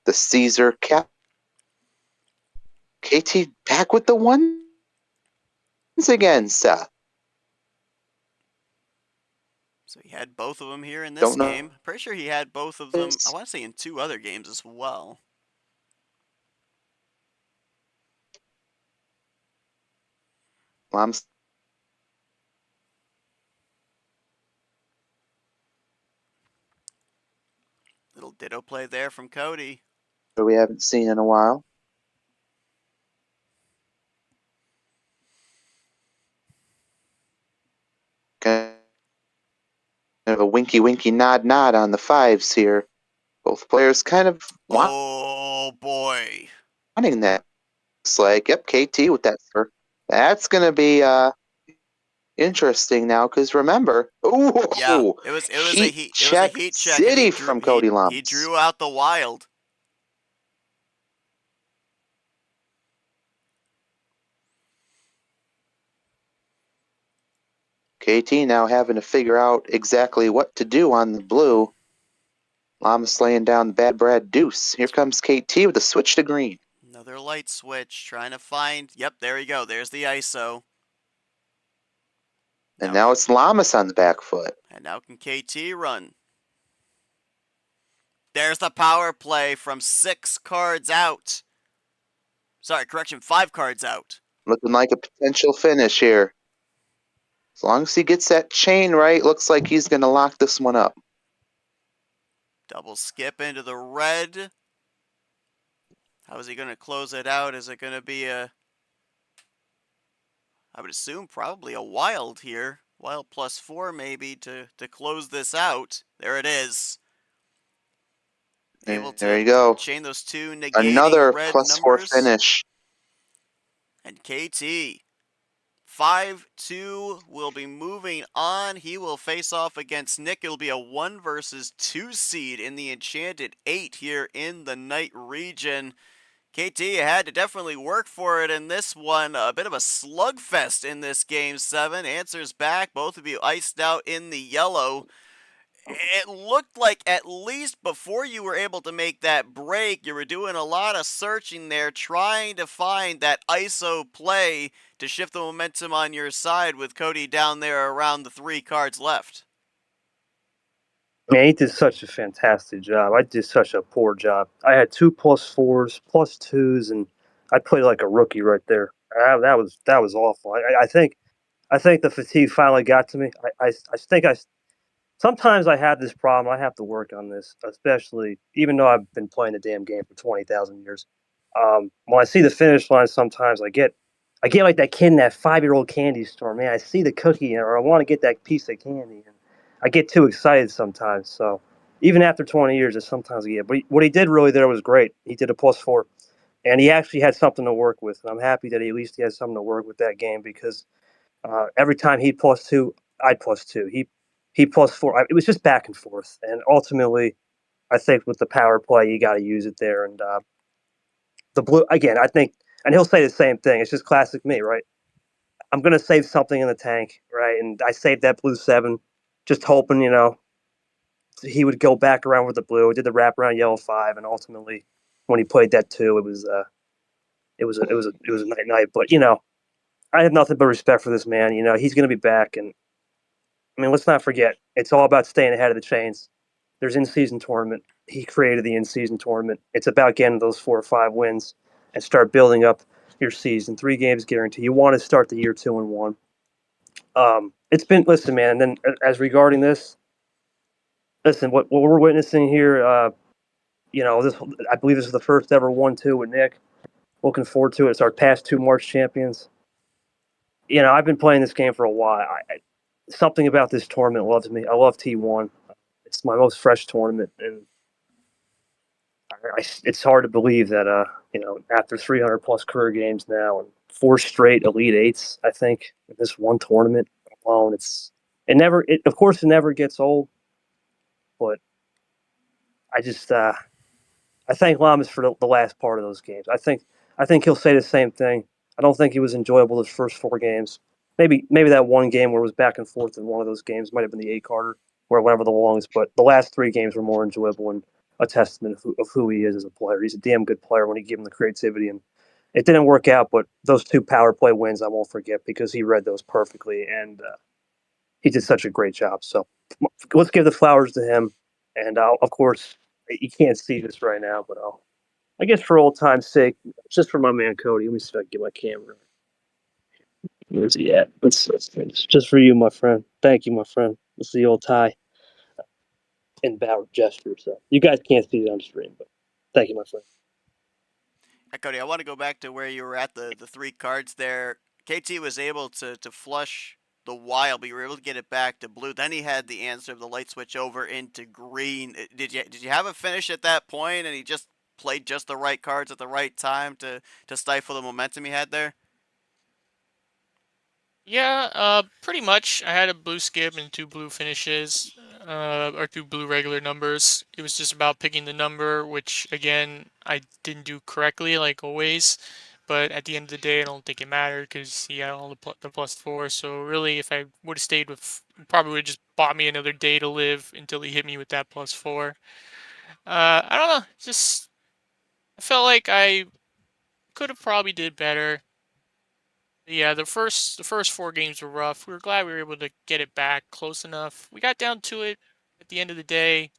Speaker 3: The Caesar cap. KT back with the ones again, Seth.
Speaker 2: So he had both of them here in this
Speaker 3: Don't know.
Speaker 2: game. Pretty sure he had both of them, I want to say, in 2 other games as well.
Speaker 3: Llamas.
Speaker 2: Little ditto play there from Cody.
Speaker 3: We haven't seen in a while. Kind of a winky nod on the 5s here. Both players kind of
Speaker 2: Oh boy.
Speaker 3: wanting that. It's like, yep, KT with that. That's going to be interesting now, because remember,
Speaker 2: Yeah,
Speaker 3: ooh,
Speaker 2: it was a
Speaker 3: heat
Speaker 2: heat
Speaker 3: check
Speaker 2: and
Speaker 3: city from Cody Llamas.
Speaker 2: he drew out the wild.
Speaker 3: KT now having to figure out exactly what to do on the blue. Llama's laying down the bad Brad deuce. Here comes KT with a switch to green.
Speaker 2: Another light switch, trying to find. Yep, there you go. There's the ISO.
Speaker 3: And now it's Llamas on the back foot.
Speaker 2: And now can KT run? There's the power play from 6 cards out. Sorry, correction, 5 cards out.
Speaker 3: Looking like a potential finish here. As long as he gets that chain right, looks like he's going to lock this one up.
Speaker 2: Double skip into the red. How is he going to close it out? Is it going to be I would assume probably a wild here. Wild +4 maybe to close this out. There it is. Able to
Speaker 3: there you go.
Speaker 2: chain those 2 negating
Speaker 3: Another
Speaker 2: red
Speaker 3: +4
Speaker 2: numbers.
Speaker 3: finish.
Speaker 2: And KT 5-2 will be moving on. He will face off against Nick. It'll be a 1 versus 2 seed in the Enchanted 8 here in the Night region. KT had to definitely work for it in this one. A bit of a slugfest in this Game 7. Answers back. Both of you iced out in the yellow. It looked like at least before you were able to make that break, you were doing a lot of searching there, trying to find that ISO play to shift the momentum on your side with Cody down there around the 3 cards left.
Speaker 1: Man, he did such a fantastic job. I did such a poor job. I had 2 +4s, +2s, and I played like a rookie right there. That was awful. I think the fatigue finally got to me. I think sometimes I have this problem. I have to work on this, especially even though I've been playing the damn game for 20,000 years. When I see the finish line, sometimes I get like that kid in that 5-year-old candy store. Man, I see the cookie or I want to get that piece of candy, and I get too excited sometimes. So even after 20 years, it's sometimes I get. But what he did really there was great. He did a +4, and he actually had something to work with. And I'm happy that at least he has something to work with that game because every time he +2, I +2. He +4. It was just back and forth, and ultimately, I think with the power play, you got to use it there. And the blue again, I think, and he'll say the same thing. It's just classic me, right? I'm gonna save something in the tank, right? And I saved that blue 7, just hoping he would go back around with the blue. Did the wraparound yellow 5, and ultimately, when he played that 2, it was a night. But I have nothing but respect for this man. He's gonna be back, and I mean, let's not forget, it's all about staying ahead of the chains. There's in-season tournament. He created the in-season tournament. It's about getting those 4 or 5 wins and start building up your season. 3 games guarantee. You want to start the year 2-1. It's been listen, man. And then as regarding this, listen, what we're witnessing here, this I believe this is the first ever 1-2 with Nick. Looking forward to it. It's our past 2 March champions. I've been playing this game for a while. Something about this tournament loves me. I love T1. It's my most fresh tournament, and it's hard to believe that after 300 plus career games now and 4 straight Elite Eights, I think in this one tournament alone, of course it never gets old, but I thank Llamas for the last part of those games. I think he'll say the same thing. I don't think it was enjoyable the first 4 games. Maybe that one game where it was back and forth in one of those games might have been the 8-carder or whatever the longest, but the last 3 games were more enjoyable and a testament of who he is as a player. He's a damn good player when you give him the creativity, and it didn't work out, but those 2 power play wins I won't forget because he read those perfectly, and he did such a great job. So let's give the flowers to him, and of course, you can't see this right now, but I guess for old time's sake, just for my man Cody, let me see if I can get my camera. Where's he at? Let's just for you, my friend. Thank you, my friend. This is the old tie and bow gesture. So you guys can't see it on stream, but thank you, my friend.
Speaker 2: Cody, I want to go back to where you were at the 3 cards there. KT was able to flush the wild, but you were able to get it back to blue. Then he had the answer of the light switch over into green. Did you have a finish at that point, and he just played just the right cards at the right time to stifle the momentum he had there?
Speaker 4: Yeah, pretty much. I had a blue skip and 2 blue finishes, or 2 blue regular numbers. It was just about picking the number, which again I didn't do correctly, like always. but at the end of the day, I don't think it mattered because he had all the +4. So really, if I would have stayed with, probably would have just bought me another day to live until he hit me with that +4. I don't know. Just I felt like I could have probably did better. Yeah, the first 4 games were rough. We were glad we were able to get it back close enough. We got down to it at the end of the day.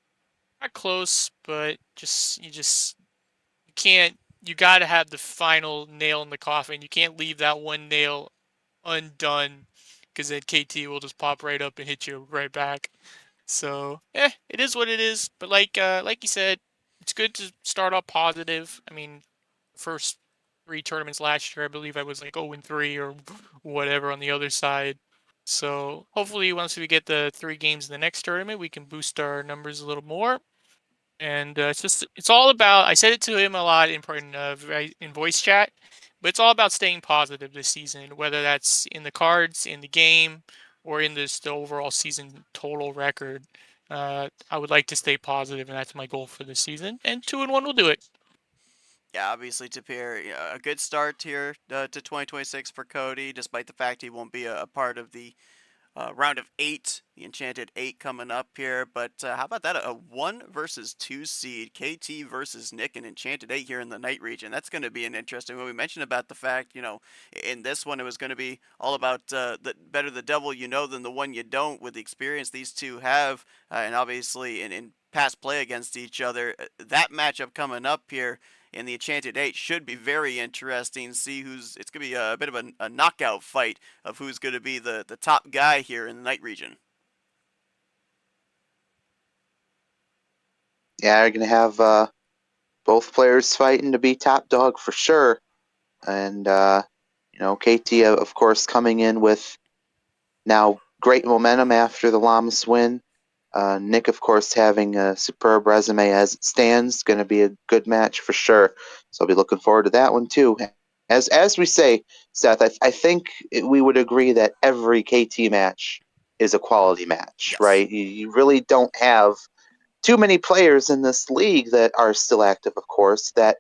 Speaker 4: Not close, but you can't. You got to have the final nail in the coffin. You can't leave that one nail undone, because then KT will just pop right up and hit you right back. So, it is what it is. But like you said, it's good to start off positive. I mean, the first 3 tournaments last year, I believe I was like 0-3 or whatever on the other side. So hopefully, once we get the 3 games in the next tournament, we can boost our numbers a little more. And it's all about. I said it to him a lot in voice chat, but it's all about staying positive this season, whether that's in the cards, in the game, or in the overall season total record. I would like to stay positive, and that's my goal for this season. And 2-1 will do it.
Speaker 2: Yeah, obviously, Tapir, a good start here to 2026 for Cody, despite the fact he won't be a part of the round of 8, the Enchanted 8 coming up here. But how about that? A 1 versus 2 seed, KT versus Nick and Enchanted 8 here in the night region. That's going to be an interesting one. We mentioned about the fact, in this one it was going to be all about the better the devil you know than the one you don't, with the experience these two have, and obviously in past play against each other. That matchup coming up here in the Enchanted 8 should be very interesting. See it's going to be a bit of a knockout fight of who's going to be the top guy here in the night region.
Speaker 3: Yeah, you're going to have both players fighting to be top dog for sure. And, KT, of course, coming in with now great momentum after the Llamas win. Nick, of course, having a superb resume as it stands, going to be a good match for sure. So I'll be looking forward to that one too. As we say, Seth, I think we would agree that every KT match is a quality match,
Speaker 2: Yes.
Speaker 3: right? You really don't have too many players in this league that are still active, of course, that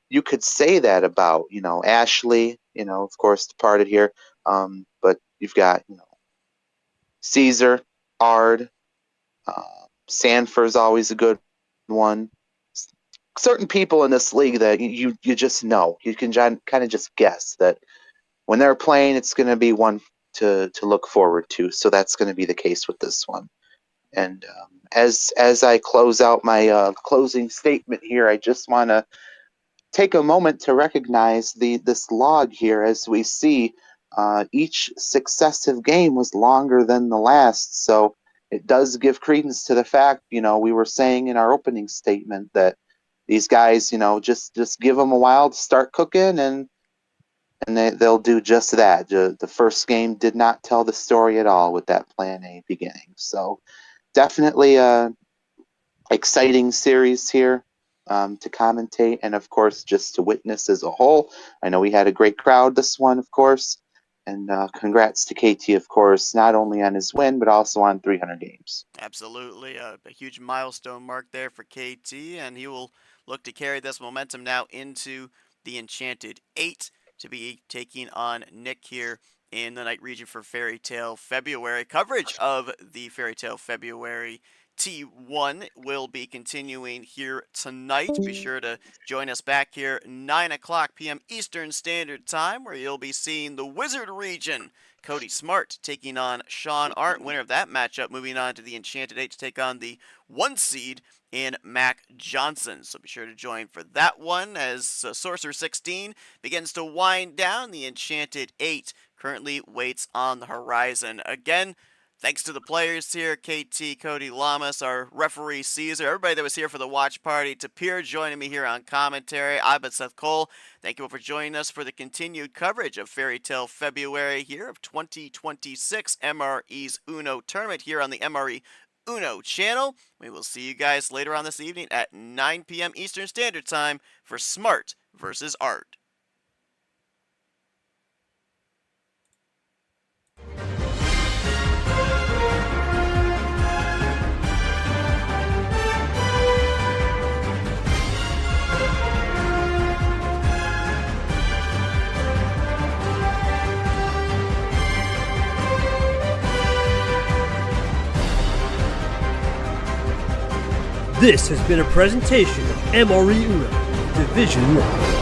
Speaker 3: you could say that about. Ashley, of course, departed here. But you've got, Caesar, Ard, Sanford's always a good one. Certain people in this league that you just know. You can kind of just guess that when they're playing, it's going to be one to look forward to. So that's going to be the case with this one. And as I close out my closing statement here, I just want to take a moment to recognize this log here. As we see, each successive game was longer than the last. So it does give credence to the fact, we were saying in our opening statement that these guys, just give them a while to start cooking, and they'll do just that. The first game did not tell the story at all with that Plan A beginning. So definitely a exciting series here to commentate, and of course just to witness as a whole. I know we had a great crowd this one, of course. And congrats to KT, of course, not only on his win, but also on 300 games.
Speaker 2: Absolutely. A huge milestone mark there for KT, and he will look to carry this momentum now into the Enchanted 8 to be taking on Nick here in the night region for Fairytale February. Coverage of the Fairytale February T1 will be continuing here tonight. Be sure to join us back here 9:00 p.m. Eastern Standard Time, where you'll be seeing the Wizard region. Cody Smart taking on Sean Arndt, winner of that matchup, moving on to the Enchanted 8 to take on the 1 seed in Mac Johnson. So be sure to join for that one as Sorcerer 16 begins to wind down. The Enchanted 8 currently waits on the horizon. Again, thanks to the players here, KT, Cody Llamas, our referee Caesar, everybody that was here for the watch party, Tapir joining me here on commentary. I've been Seth Cole. Thank you all for joining us for the continued coverage of Fairytale February here of 2026 MRE's Uno tournament here on the MRE Uno channel. We will see you guys later on this evening at 9 p.m. Eastern Standard Time for Smart versus Art.
Speaker 5: This has been a presentation of MRE Uno Division 1.